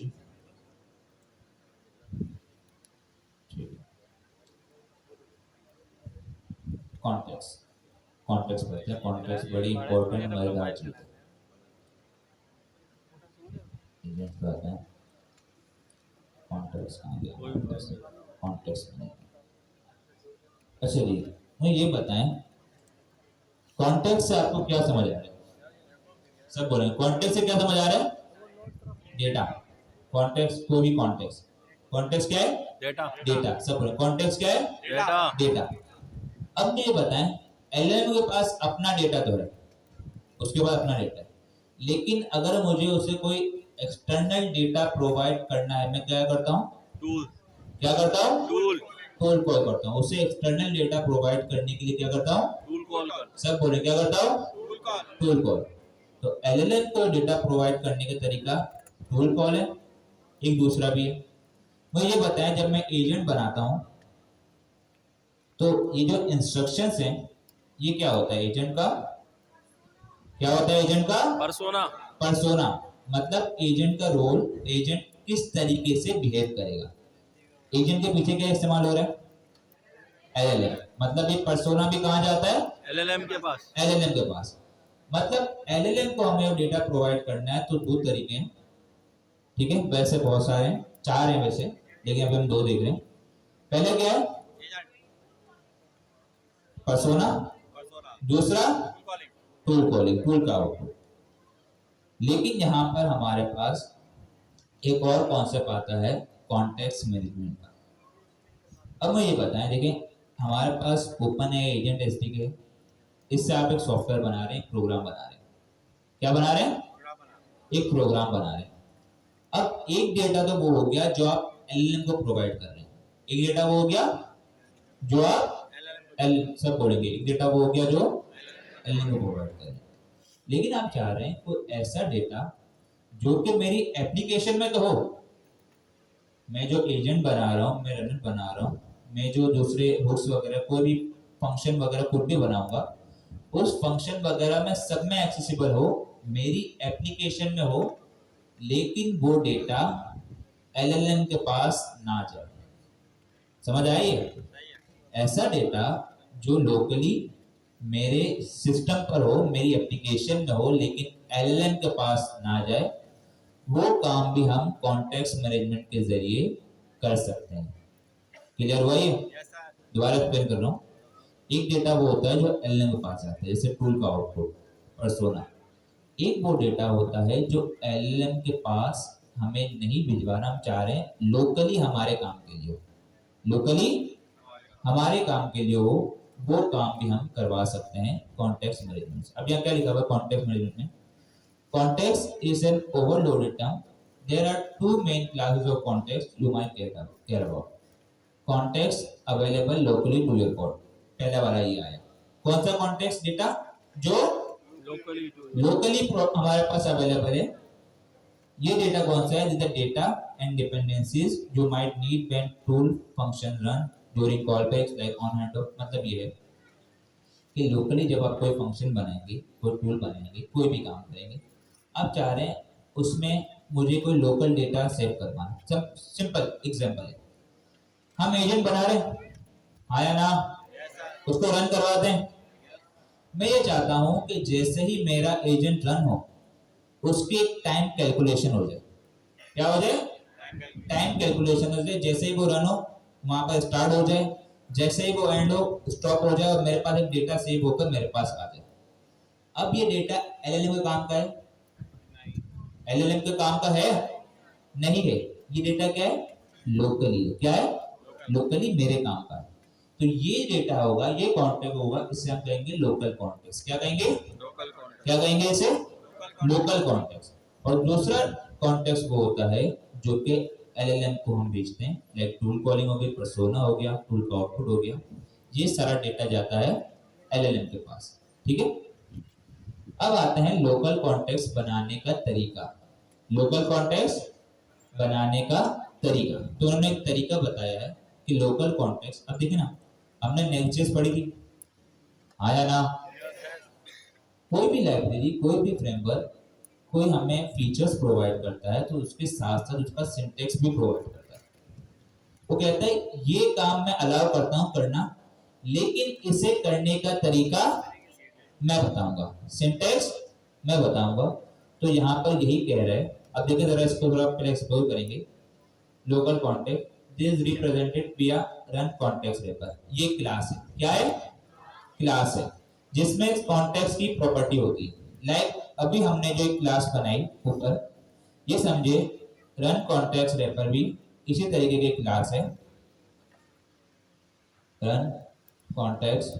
कॉन्टेक्स्ट। कॉन्टेक्स्ट पढ़ते हैं, कॉन्टेक्स्ट बड़ी इंपॉर्टेंट मजेदार चीज है। एजेंट का आता है कॉन्टेक्स्ट, कहाँ गया कॉन्टेक्स्ट नहीं। अच्छा जी, मुझे ये बताएं कॉन्टेक्स्ट से आपको क्या समझ आ रहा है, सब बोले कॉन्टेक्स्ट से क्या समझ आ रहा है, डेटा। कॉन्टेक्स्ट को भी कॉन्टेक्स्ट, कॉन्टेक्स्ट क्या है डेटा, डेटा, सब बोले कॉन्टेक्स्ट क्या है डेटा, डेटा। अब ये बताएं एलएलएम के पास अपना डेटा तो है, उसके पास अपना डेटा है, लेकिन अगर मुझे उसे कोई एक्सटर्नल डेटा प्रोवाइड करना है, मैं क्या करता हूँ, टूल, क्या करता हूँ, टूल टूल कॉल करता हूँ। उसे एक्सटर्नल डेटा प्रोवाइड करने के लिए क्या करता हूँ, टूल कॉल कर, सब बोले क्या करता हूँ, टूल कॉल, टूल कॉल। तो एलएलएम को डेटा प्रोवाइड करने का तरीका टूल कॉल है, एक दूसरा भी है। मुझे ये बताएं जब मैं एजेंट बनाता हूँ तो ये जो इंस्ट्रक्शंस हैं ये क्या होता है, एजेंट का क्या होता है, एजेंट का परसोना, पर्सोना, मतलब एजेंट का रोल, एजेंट किस तरीके से बिहेव करेगा। एजेंट के पीछे क्या इस्तेमाल हो रहा है, एलएलएम, मतलब ये पर्सोना भी कहाँ जाता है, एलएलएम के पास, एलएलएम के पास। मतलब एलएलएम को हमें डेटा प्रोवाइड करना है तो दो तरीके हैं, ठीक है। वैसे बहुत सारे हैं, चार हैं वैसे, लेकिन अभी हम दो देख रहे हैं। पहले क्या है, पर्सोना, दूसरा टूल कॉलिंग, टूल का आउटपुट। लेकिन यहाँ पर हमारे पास एक और कॉन्सेप्ट आता है कॉन्टेक्स्ट मैनेजमेंट का। अब मुझे ये बताएं, देखिए हमारे पास ओपन है एजेंट एसडीके, इससे आप एक सॉफ्टवेयर बना रहे हैं, प्रोग्राम बना रहे हैं। क्या बना रहे हैं, एक प्रोग्राम बना रहे हैं। अब एक डेटा तो वो हो गया जो आप एलएलएम को प्रोवाइड कर रहे हैं, एक डेटा वो हो गया जो आप एल सब बोलेंगे, एक डेटा वो हो गया जो एलएलएम को प्रोवाइड कर रहे हैं। लेकिन आप चाह रहे हैं कोई ऐसा डेटा जो कि मेरी एप्लीकेशन में तो हो, मैं जो एजेंट बना रहा हूँ, मैं रनर बना रहा हूँ, मैं जो दूसरे हुक्स वगैरह कोई भी फंक्शन वगैरह खुद भी बनाऊंगा, उस फंक्शन वगैरह में सब में एक्सेसिबल हो, मेरी एप्लीकेशन में हो, लेकिन वो डेटा एलएलएम के पास ना जाए। समझ आई है? ऐसा डेटा जो लोकली मेरे सिस्टम पर हो, मेरी एप्लीकेशन में हो, लेकिन एलएलएम के पास ना जाए, वो काम भी हम कॉन्टेक्स्ट मैनेजमेंट के जरिए कर सकते हैं। क्लियर हुआ ये? दोबारा एक्सप्लेन कर रहा हूँ। एक डेटा वो होता है जो एलएलएम के पास आता है, जैसे टूल का आउटपुट पर्सोना। एक वो डेटा होता है जो एलएलएम के पास हमें नहीं भिजवाना, हम चाह रहे हैं लोकली हमारे काम के लिए, लोकली हमारे काम के लिए हो, वो काम भी हम करवा सकते हैं कॉन्टेक्स्ट मैनेजमेंट से। अब यहाँ क्या लिखा हुआ है कॉन्टेक्स्ट मैनेजमेंट में? Context is an overloaded term. There are two main classes of context you might care about. Context available locally to your code, पहला वाला ये आया। कौन सा कॉन्टेक्स्ट डेटा? जो लोकली हमारे पास अवेलेबल है। ये डेटा कौन सा है? This the data and dependencies you might need when tool function run during callbacks like on hand off. मतलब ये है कि लोकली जब आप कोई फंक्शन बनाएंगे, कोई टूल बनाएंगे, कोई भी काम करेंगे, आप चाह रहे हैं उसमें मुझे कोई लोकल डेटा सेव करवाना। सब सिंपल एग्जांपल है, हम एजेंट बना रहे हैं, हाँ या ना, उसको रन करवाते हैं। मैं ये चाहता हूं कि जैसे ही मेरा एजेंट रन हो, उसकी एक टाइम कैलकुलेशन हो जाए। क्या हो जाए? टाइम कैलकुलेशन हो जाए। जैसे ही वो रन हो, वहां पर स्टार्ट हो जाए, जैसे ही वो एंड हो, स्टॉप हो जाए, और मेरे पास एक डेटा सेव होकर मेरे पास आ जाए। अब ये डेटा एलएलएम के काम का है? एलएलएम के काम का है? नहीं है। ये डेटा क्या है? लोकली है। क्या है? लोकली मेरे काम का है। तो ये डेटा होगा, ये कॉन्टेक्ट होगा, इसे हम कहेंगे लोकल कॉन्टेक्स्ट। क्या कहेंगे? क्या कहेंगे इसे? Local context. और दूसरा कॉन्टेक्स्ट वो होता है जो कि एलएलएम को हम भेजते हैं, लाइक टूल कॉलिंग हो गई, पर्सोना हो गया, टूल का आउटपुट हो गया, ये सारा डेटा जाता है एलएलएम के पास। ठीक है? अब आते हैं लोकल कॉन्टेक्स्ट बनाने का तरीका। लोकल कॉन्टेक्स्ट बनाने का तरीका, तो उन्होंने एक तरीका बताया है कि लोकल कॉन्टेक्स्ट। अब देखिए ना, हमने नेक्स्ट पढ़ी थी, आया ना? कोई भी लाइब्रेरी, कोई भी फ्रेमवर्क, कोई हमें फीचर्स प्रोवाइड करता है, तो उसके साथ साथ उसका सिंटेक्स भी प्रोवाइड करता है। वो कहता है ये काम मैं अलाउ करता हूं करना, लेकिन इसे करने का तरीका मैं बताऊंगा, सिंटेक्स मैं बताऊंगा। तो यहाँ पर यही कह रहा है। अब देखिए जरा इसको थोड़ा पहले एक्सप्लोर करेंगे। लोकल कॉन्टेक्स्ट दिस रिप्रेजेंटेड विया रन कॉन्टेक्स्ट रेफर। ये क्लास है। क्या है? क्लास है जिसमें कॉन्टेक्स्ट की प्रॉपर्टी होती है। लाइक अभी हमने जो एक क्लास बनाई ऊपर, ये समझे रन कॉन्टेक्स्ट रेफर भी इसी तरीके की क्लास है। रन कॉन्टेक्स्ट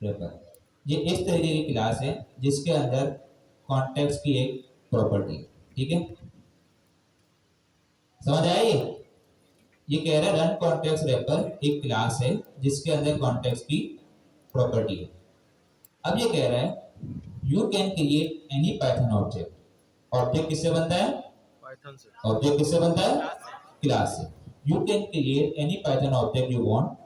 रेफर, ये इस तरीके की क्लास है जिसके अंदर कॉन्टेक्स्ट की एक प्रॉपर्टी। ठीक है? समझ आया ये कह रहा है रन कॉन्टेक्स्ट रेफर एक क्लास है जिसके अंदर कॉन्टेक्स्ट की प्रॉपर्टी है। अब ये कह रहा है you can create any Python object. Object किससे बनता है? पाइथन से। ऑब्जेक्ट किससे बनता है? क्लास से। You can create any Python object you want.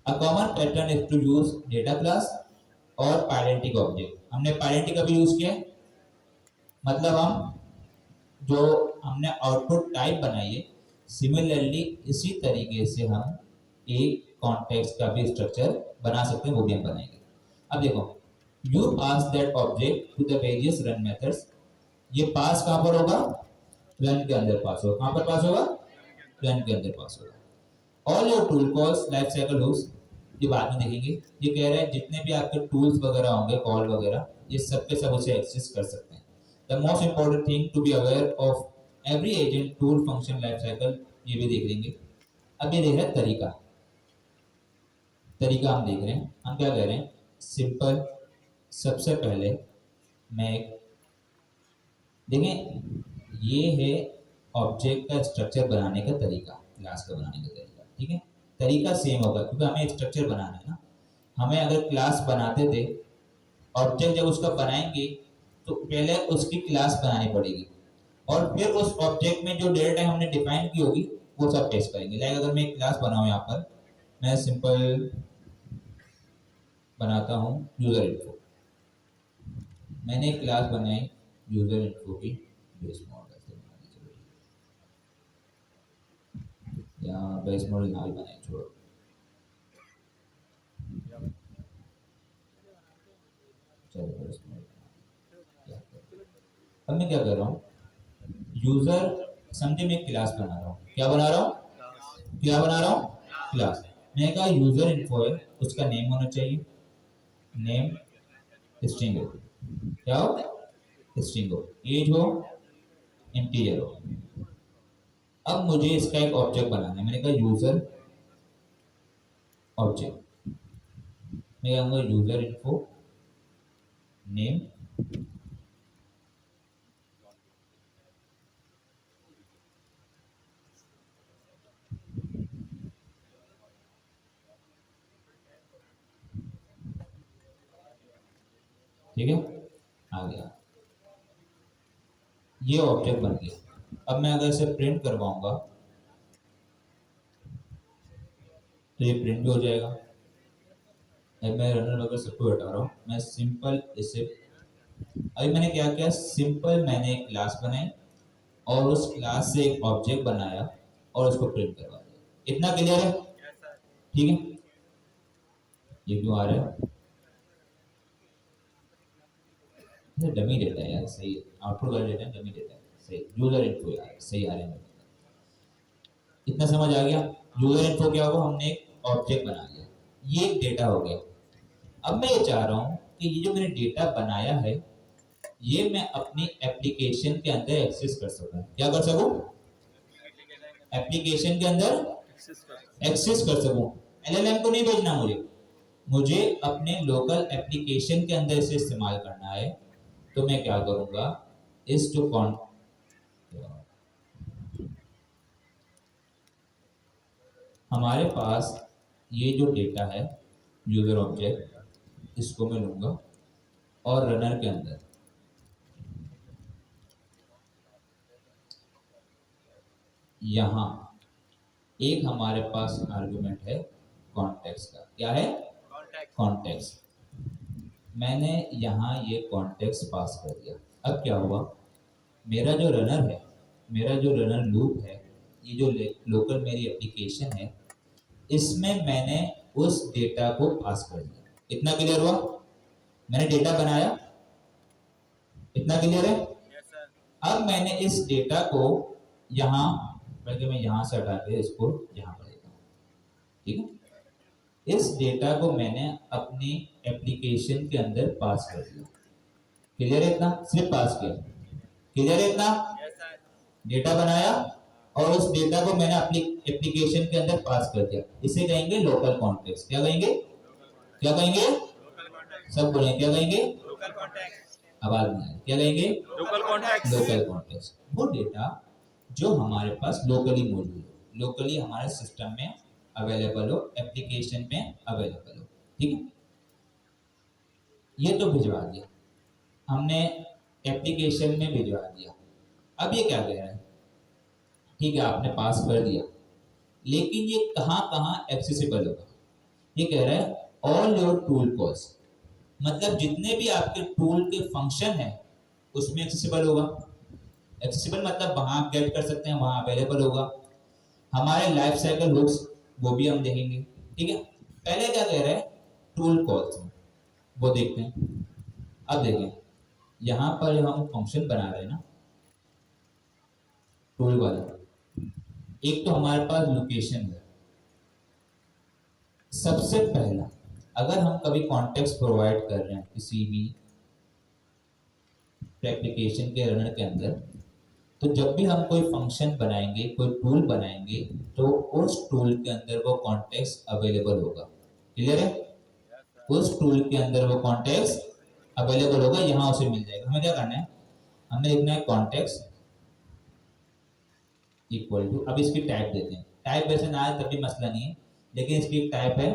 A common pattern is to use data class और पाइडेंटिक ऑब्जेक्ट। हमने पाइडेंटिक का भी यूज किया, मतलब हम जो हमने आउटपुट टाइप बनाई है, सिमिलरली इसी तरीके से हम एक कॉन्टेक्स्ट का भी स्ट्रक्चर बना सकते हैं, वो भी हम बनाएंगे। अब देखो, you pass that object to the various run methods. ये पास कहां पर होगा? रन के अंदर पास होगा। कहां पर पास होगा? रन के अंदर पास होगा। All your tool calls life cycle hooks, ये बाद में देखेंगे। ये कह रहा है जितने भी आपके टूल्स वगैरह होंगे, कॉल वगैरह, ये सब के सब उसे एक्सेस कर सकते हैं। The most important thing to be aware of every agent tool function life cycle, ये भी देख लेंगे। अब ये देख रहे हैं तरीका। तरीका हम देख रहे हैं, हम क्या कह रहे हैं? सिंपल। सबसे पहले मैं देखें, ये है ऑब्जेक्ट का स्ट्रक्चर बनाने का तरीका, क्लास का बनाने का तरीका। ठीक है? तरीका सेम होगा क्योंकि हमें स्ट्रक्चर बनाना है ना। हमें अगर क्लास बनाते थे, ऑब्जेक्ट जब उसका बनाएंगे तो पहले उसकी क्लास बनानी पड़ेगी, और फिर उस ऑब्जेक्ट में जो डेटा टाइप हमने डिफाइन की होगी वो सब टेस्ट करेंगे। लाइक अगर मैं एक क्लास बनाऊं, यहाँ पर मैं सिंपल बनाता हूँ यूज़र इन्फो। मैंने एक क्लास बनाई यूज़र इन्फो की बेस मॉडल से बना दी, चलो या बेस मॉडल लाल बनाई, छोड़ो। चलो बेस मॉडल क्या करें? अब मैं क्या कर रहा हूँ, यूज़र समझे मैं एक क्लास बना रहा हूँ। क्या बना रहा हूँ? क्या बना रहा हूँ? क्लास। मैंने कहा यूज़र इन्फो है, उसका नेम होना चाहिए, नेम स्ट्रिंग हो। क्या हो? स्ट्रिंग हो। एज हो इंटीजर हो। अब मुझे इसका एक ऑब्जेक्ट बनाना है। मैंने कहा यूजर ऑब्जेक्ट, मैं कहूँगा यूजर इन्फो नेम, ठीक है, आ गया, ये ऑब्जेक्ट बन गया। अब मैं अगर इसे प्रिंट करवाऊंगा तो ये प्रिंट भी हो जाएगा। अब मैं रनर वगैरह सबको हटा रहा हूँ, मैं सिंपल इसे, अभी मैंने क्या किया, सिंपल मैंने एक क्लास बनाई और उस क्लास से एक ऑब्जेक्ट बनाया और उसको प्रिंट करवा दिया। इतना क्लियर है? ठीक है, ये क्यों आ रहा है? ये डमी डेटा है यार, सही है, आउटपुट वाले डेटा डमी डेटा है, सही। यूजर इन्फो यार सही आ रहे हैं। इतना समझ आ गया? यूजर इन्फो क्या होगा, हमने एक ऑब्जेक्ट बना लिया, ये एक डेटा हो गया। अब मैं ये चाह रहा हूँ कि ये जो मैंने डेटा बनाया है ये मैं अपनी एप्लीकेशन के अंदर एक्सेस कर सकूं। क्या कर सकूं? एप्लीकेशन के अंदर एक्सेस कर सकूं। एलएलएम को नहीं भेजना मुझे, मुझे अपने लोकल एप्लीकेशन के अंदर इसे इस्तेमाल करना है। तो मैं क्या करूंगा, इस जो कौन हमारे पास ये जो डेटा है यूजर ऑब्जेक्ट, इसको मैं लूंगा और रनर के अंदर यहाँ एक हमारे पास आर्गुमेंट है कॉन्टेक्स्ट का। क्या है? कॉन्टेक्स्ट। मैंने यहाँ ये कॉन्टेक्स्ट पास कर दिया। अब क्या हुआ, मेरा जो रनर है, मेरा जो रनर लूप है, ये जो लोकल मेरी एप्लीकेशन है, इसमें मैंने उस डेटा को पास कर दिया। इतना क्लियर हुआ? मैंने डेटा बनाया, इतना क्लियर है? अब मैंने इस डेटा को यहाँ, बल्कि मैं यहाँ से हटा के इसको यहाँ पर देता हूँ, ठीक है। इस डेटा को मैंने अपनी एप्लीकेशन के अंदर पास कर दिया। क्लियर है? इतना सिर्फ पास किया। क्लियर है इतना? डेटा बनाया और उस डेटा को मैंने अपनी एप्लीकेशन के अंदर पास कर दिया। इसे कहेंगे लोकल कॉन्टेक्स्ट। क्या कहेंगे? क्या कहेंगे? सब बोले क्या कहेंगे? आवाज नहीं आ रही, क्या कहेंगे? Local context. वो डेटा जो हमारे पास लोकली मौजूद हो, लोकली हमारे सिस्टम में अवेलेबल हो, एप्लीकेशन में अवेलेबल हो, ठीक है। ये तो भिजवा दिया हमने, एप्लीकेशन में भिजवा दिया। अब ये क्या कह रहा है, ठीक है आपने पास कर दिया, लेकिन ये कहाँ कहाँ एक्सेसिबल होगा? ये कह रहा है ऑल योर टूल कॉल्स, मतलब जितने भी आपके टूल के फंक्शन है उसमें एक्सेसिबल होगा। एक्सेसिबल मतलब वहां आप गेट कर सकते हैं, वहां अवेलेबल होगा। हमारे लाइफ साइकिल हुक्स वो भी हम देखेंगे, ठीक है। पहले क्या कह रहे हैं, टूल कॉल्स, वो देखते हैं। अब देखें यहाँ पर हम फंक्शन बना रहे हैं ना टूल वाला, एक तो हमारे पास लोकेशन है। सबसे पहला, अगर हम कभी कॉन्टेक्स्ट प्रोवाइड कर रहे हैं किसी भी एप्लीकेशन के रनर के अंदर, तो जब भी हम कोई फंक्शन बनाएंगे, कोई टूल बनाएंगे, तो उस टूल के अंदर वो कॉन्टेक्स्ट अवेलेबल होगा। क्लियर है? उस टूल के अंदर वो कॉन्टेक्स्ट अवेलेबल होगा, यहाँ उसे मिल जाएगा। हमें क्या करना है, हमें लिखना है कॉन्टेक्स्ट इक्वल टू, अब इसकी टाइप देते हैं। टाइप वैसे ना आए तब भी मसला नहीं है, लेकिन इसकी एक टाइप है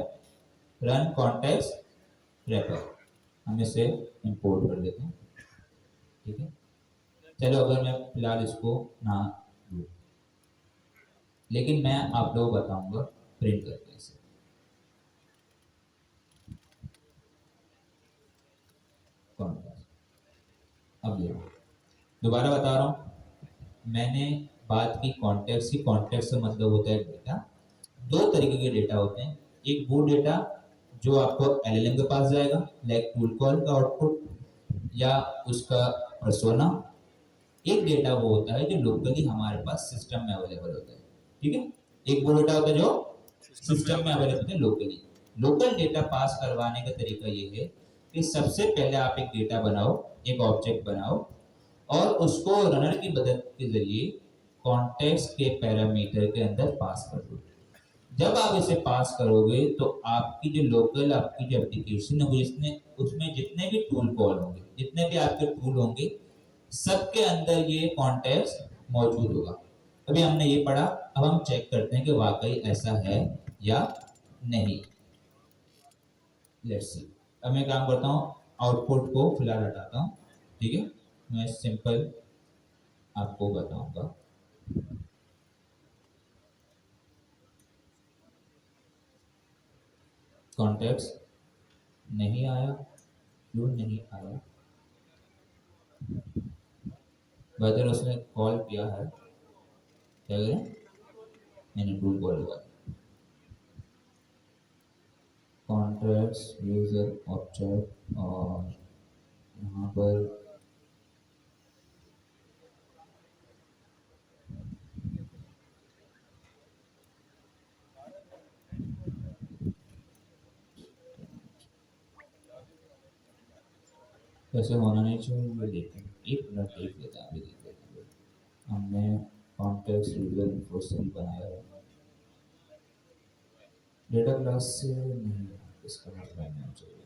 रन कॉन्टेक्स्ट रैपर। हम इसे इंपोर्ट कर देते हैं, ठीक है। चलो अगर मैं फिलहाल इसको ना दूँ, लेकिन मैं आप लोगों को बताऊंगा प्रिंट करके इसे। कॉन्टेक्स्ट। अब देखो, दोबारा बता रहा हूँ, मैंने बात की कॉन्टेक्स्ट की। कॉन्टेक्स्ट से मतलब होता है डेटा। दो तरीके के डेटा होते हैं। एक वो डेटा जो आपको एलएलएम के पास जाएगा, लाइक टूल कॉल का आउटपुट या उसका पर्सोना। एक डेटा वो होता है जो लोकली हमारे पास सिस्टम में अवेलेबल होता है, ठीक है। एक वो डेटा होता है जो सिस्टम में अवेलेबल होता है लोकली। लोकल डेटा पास करवाने का तरीका ये है कि सबसे पहले आप एक डेटा बनाओ, एक ऑब्जेक्ट बनाओ, और उसको रनर की मदद के जरिए कॉन्टेक्स्ट के पैरामीटर के अंदर पास कर दो। जब आप इसे पास करोगे तो आपकी जो लोकल आपकी जो एप्लीकेशन है, उसमें जितने भी टूल कॉल होंगे, जितने भी आपके टूल होंगे, सबके अंदर ये कॉन्टेक्स्ट मौजूद होगा। अभी हमने ये पढ़ा, अब हम चेक करते हैं कि वाकई ऐसा है या नहीं। Let's see. अब मैं काम करता हूँ, आउटपुट को फिलहाल हटाता हूँ, ठीक है। मैं सिंपल आपको बताऊंगा। कॉन्टेक्स्ट नहीं आया, क्यों नहीं आया? वेदर उसने कॉल किया है, क्या करें? मैंने टूल कॉल लगा, कॉन्ट्रैक्ट्स यूजर ऑब्जेक्ट, और यहाँ पर कैसे होना नहीं चाहिए ये देखें। एक मिनट देख लेते हैं, अभी देख लेते हैं। हमने कॉन्टेक्स्ट यूजर इन्फोर्समेंट बनाया है, डेटा क्लास से नहीं, इसका मतलब नहीं चाहिए।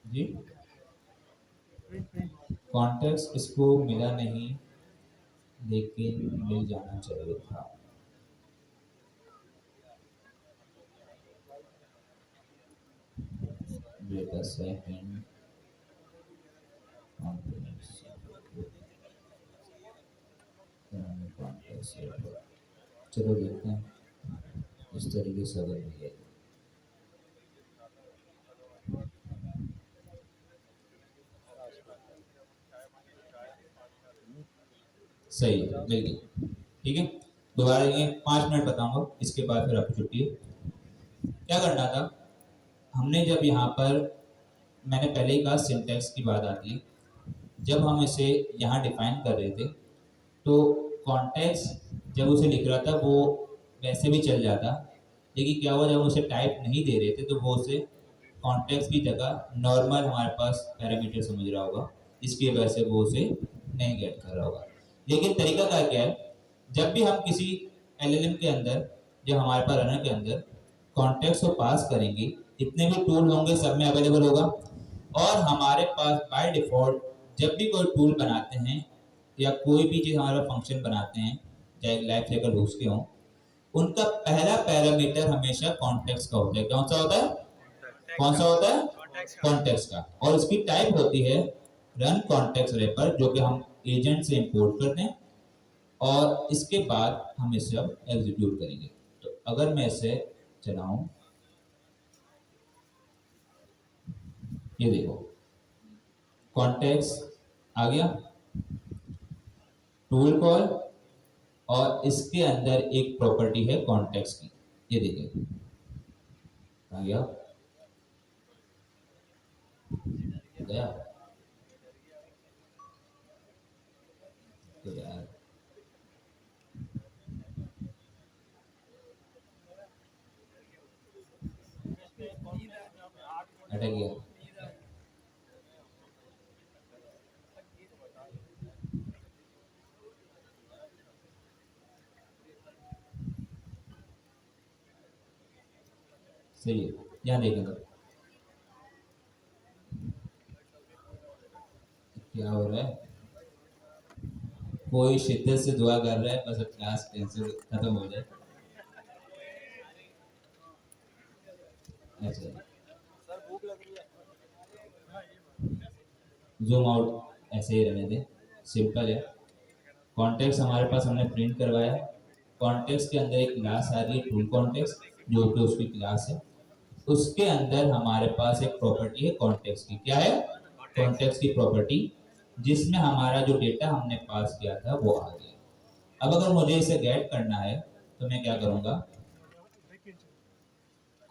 जी, कॉन्टेक्स्ट इसको मिला नहीं, लेकिन मिल जाना चाहिए था। डेटा सेकंड चलो देखते हैं इस तरीके से अगर मिले। सही है, मिल गई, ठीक है। दोबारा ये 5 मिनट बताऊंगा, इसके बाद फिर आपकी छुट्टी है। क्या करना था, हमने जब यहाँ पर, मैंने पहले ही कहा सिंटैक्स की बात आती है। जब हम इसे यहाँ डिफाइन कर रहे थे तो कॉन्टेक्स्ट जब उसे लिख रहा था वो वैसे भी चल जाता, लेकिन क्या हुआ, जब उसे टाइप नहीं दे रहे थे तो वो उसे कॉन्टेक्स्ट की जगह नॉर्मल हमारे पास पैरामीटर समझ रहा होगा, इसकी वजह से वो उसे नहीं गेट कर रहा होगा। लेकिन तरीका क्या है, जब भी हम किसी एलएलएम के अंदर, जो हमारे पास रनर के अंदर कॉन्टेक्स्ट को पास करेंगे, जितने भी टूल होंगे सब में अवेलेबल होगा। और हमारे पास बाय डिफॉल्ट जब भी कोई टूल बनाते हैं या कोई भी चीज़ हमारा फंक्शन बनाते हैं, चाहे लाइफ साइकिल हुक्स के हों, उनका पहला पैरामीटर हमेशा कॉन्टेक्स्ट का होता है। कौन सा होता है? कौन सा होता है? कॉन्टेक्स्ट का। और उसकी टाइप होती है रन कॉन्टेक्स्ट रैपर, जो कि हम एजेंट से इंपोर्ट करते हैं, और इसके बाद हम इसे अब एग्जीक्यूट करेंगे। तो अगर मैं इसे चलाऊं, ये देखो कॉन्टेक्स्ट आ गया, टूल कॉल, और इसके अंदर एक प्रॉपर्टी है कॉन्टेक्स्ट की, ये देखिए आ गया, गया तो यार अटक गया। सही है, यहाँ देखेंगे क्या हो रहा है। कोई शिद्दत से दुआ कर रहा है बस अब क्लास कैंसिल खत्म हो जाए। अच्छा, सर भूख लग रही है। जूम आउट ऐसे ही रहने दें, सिंपल है। कॉन्टेक्स्ट हमारे पास हमने प्रिंट करवाया, कॉन्टेक्स्ट के अंदर एक क्लास आ रही है टूल कॉन्टेक्स्ट, जो कि उसकी क्लास है। उसके अंदर हमारे पास एक प्रॉपर्टी है कॉन्टेक्स्ट की। क्या है? कॉन्टेक्स्ट की प्रॉपर्टी, जिसमें हमारा जो डेटा हमने पास किया था वो आ गया। अब अगर मुझे इसे गेट करना है तो मैं क्या करूंगा?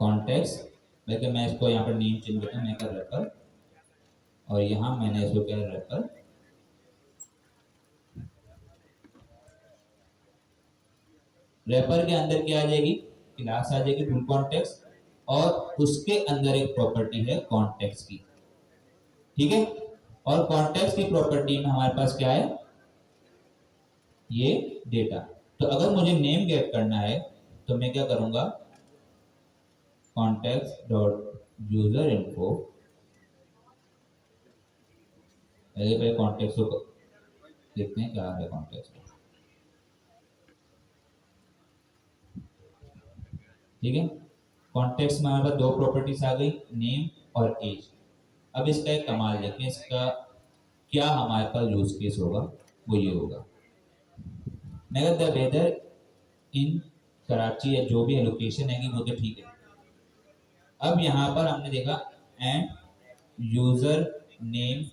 कॉन्टेक्स्ट, लेकिन मैं इसको यहाँ पर नेम चेंज करता हूँ, मैं कर रेफर, और यहाँ मैंने इसको क्या रेफर, रेफर के अंदर क्या आ जाएगी? क्लास आ जाएगी टूल कॉन्टेक्स्ट, और उसके अंदर एक प्रॉपर्टी है कॉन्टेक्स्ट की। ठीक है, और कॉन्टेक्स्ट की प्रॉपर्टी में हमारे पास क्या है? ये डेटा। तो अगर मुझे नेम गेट करना है तो मैं क्या करूंगा? कॉन्टेक्स्ट डॉट यूजर इन्फो, पहले कॉन्टेक्स्ट को देखते हैं क्या है कॉन्टेक्स्ट। ठीक है, कॉन्टेक्स्ट में हमारे पास दो प्रॉपर्टीज आ गई, नेम और एज। अब इसका एक कमाल देखते हैं, इसका क्या हमारे पास यूज केस होगा। वो ये होगा, मैं द वेदर इन कराची, या जो भी लोकेशन है वो तो ठीक है। अब यहाँ पर हमने देखा and user name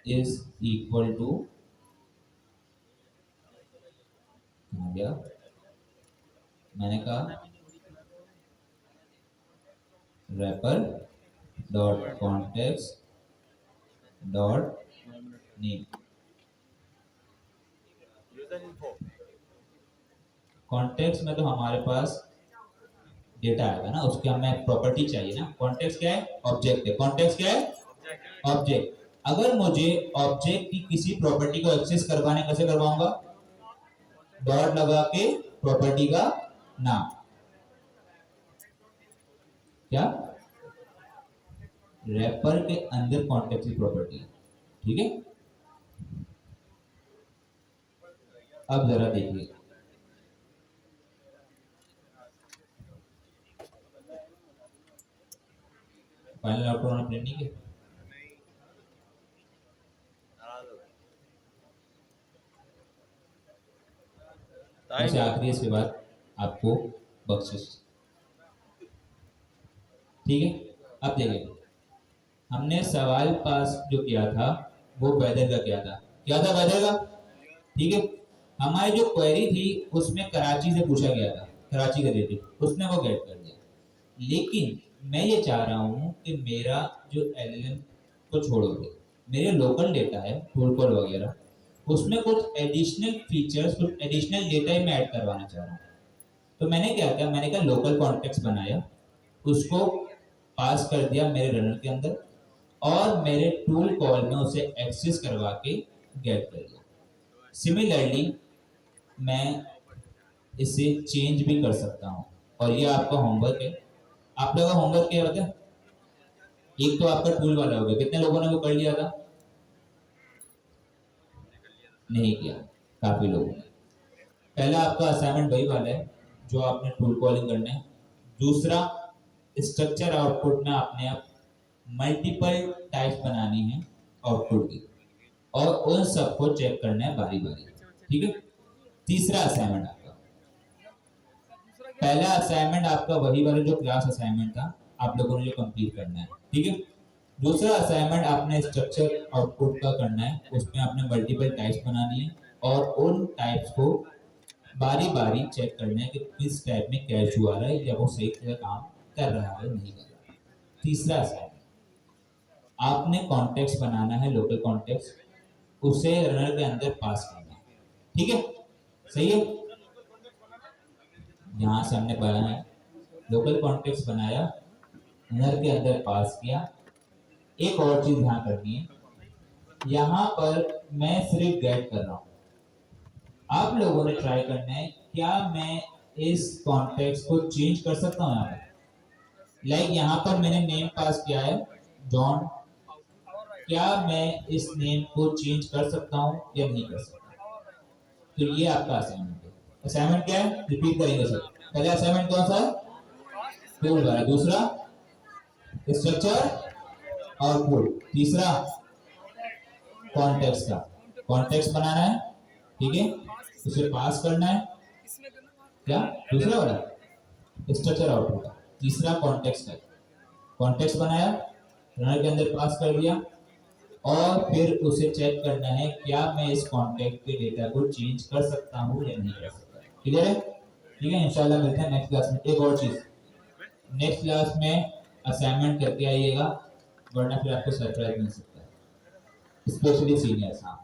is equal to, गया मैंने कहा wrapper dot context dot name. User info, context में तो हमारे पास डेटा आएगा ना, उसके हमें प्रॉपर्टी चाहिए ना। कॉन्टेक्स्ट क्या है? ऑब्जेक्ट है। कॉन्टेक्स्ट क्या है? ऑब्जेक्ट। अगर मुझे ऑब्जेक्ट की किसी प्रॉपर्टी को एक्सेस करवाने, कैसे करवाऊंगा? डॉट लगा के प्रॉपर्टी का नाम, क्या? रैपर के अंदर कॉन्टेक्स्ट की प्रॉपर्टी। ठीक है, अब जरा देखिए, फाइनल आउटपुट हमने प्रिंट नहीं किया। वैसे आखिरी इसके बाद आपको बख्शिश। ठीक है, अब देखिए, हमने सवाल पास जो किया था वो वेदर का किया था। क्या था? वेदर का। ठीक है, हमारी जो क्वेरी थी उसमें कराची से पूछा गया था, कराची का डेटा, उसने वो गेट कर दिया। लेकिन मैं ये चाह रहा हूँ कि मेरा जो एलएलएम को छोड़ो दे, मेरे लोकल डेटा है टूल कॉल वगैरह, उसमें कुछ एडिशनल फीचर्स, कुछ एडिशनल डेटा ही मैं ऐड करवाना चाह रहा हूँ। तो मैंने क्या किया? मैंने कहा लोकल कॉन्टेक्स्ट बनाया, उसको पास कर दिया मेरे रनर के अंदर, और मेरे टूल कॉल में उसे एक्सेस करवा के गेट कर दिया। सिमिलरली मैं इसे चेंज भी कर सकता हूँ, और ये आपका होमवर्क है। आप लोगों का होमवर्क क्या होता है? एक तो आपका टूल वाला हो गया, कितने लोगों ने वो कर लिया था? नहीं किया, काफी लोगों ने। पहला आपका असाइनमेंट वही वाला है जो आपने टूल कॉलिंग करना है। दूसरा, स्ट्रक्चर आउटपुट में आपने आप मल्टीपल टाइप्स बनानी है आउटपुट की, और उन सबको चेक करना है बारी बारी। ठीक है, तीसरा असाइनमेंट आपका, पहला असाइनमेंट आपका वही वाला जो क्लास असाइनमेंट था, आप लोगों ने जो कंप्लीट करना है। ठीक है, दूसरा असाइनमेंट आपने स्ट्रक्चर आउटपुट का करना है, उसमें आपने मल्टीपल टाइप्स बनानी है, और उन टाइप्स को बारी बारी चेक करना है कि किस टाइप में क्या इशू आ रहा है, या वो सही तरह काम कर रहा है नहीं कर रहा है। तीसरा असाइनमेंट, आपने कॉन्टेक्स्ट बनाना है, लोकल कॉन्टेक्स्ट, उसे रनर के अंदर पास करना है। ठीक है, सही है। यहाँ से हमने बनाया लोकल कॉन्टेक्स्ट, बनाया, रनर के अंदर पास किया। एक और चीज ध्यान करनी है, यहाँ पर मैं सिर्फ गेट कर रहा हूँ, आप लोगों ने ट्राई करना है क्या मैं इस कॉन्टेक्स्ट को चेंज कर सकता हूँ। यहाँ पर लाइक यहाँ पर मैंने नेम पास किया है जॉन, क्या मैं इस नेम को चेंज कर सकता हूँ या नहीं कर सकता? तो ये आपका असाइनमेंट है। असाइनमेंट क्या है? रिपीट करेंगे सर। पहला असाइनमेंट कौन सा है? टूल वाला। दूसरा स्ट्रक्चर और कोड। तीसरा कॉन्टेक्स्ट का, कॉन्टेक्स्ट बनाना है। ठीक है, उसे पास करना है, क्या दूसरा वाला स्ट्रक्चर आउट होगा। तीसरा कॉन्टेक्स्ट है, कॉन्टेक्स्ट बनाया, रनर के अंदर पास कर दिया और फिर उसे चेक करना है क्या मैं इस कॉन्टेक्ट के डेटा को चेंज कर सकता हूँ या नहीं कर सकता। क्लियर है? ठीक है, इंशाल्लाह मिलते हैं नेक्स्ट क्लास में। एक और चीज, नेक्स्ट क्लास में असाइनमेंट करके आइएगा, वरना फिर आपको सरप्राइज मिल सकता है, स्पेशली सीनियर्स। हाँ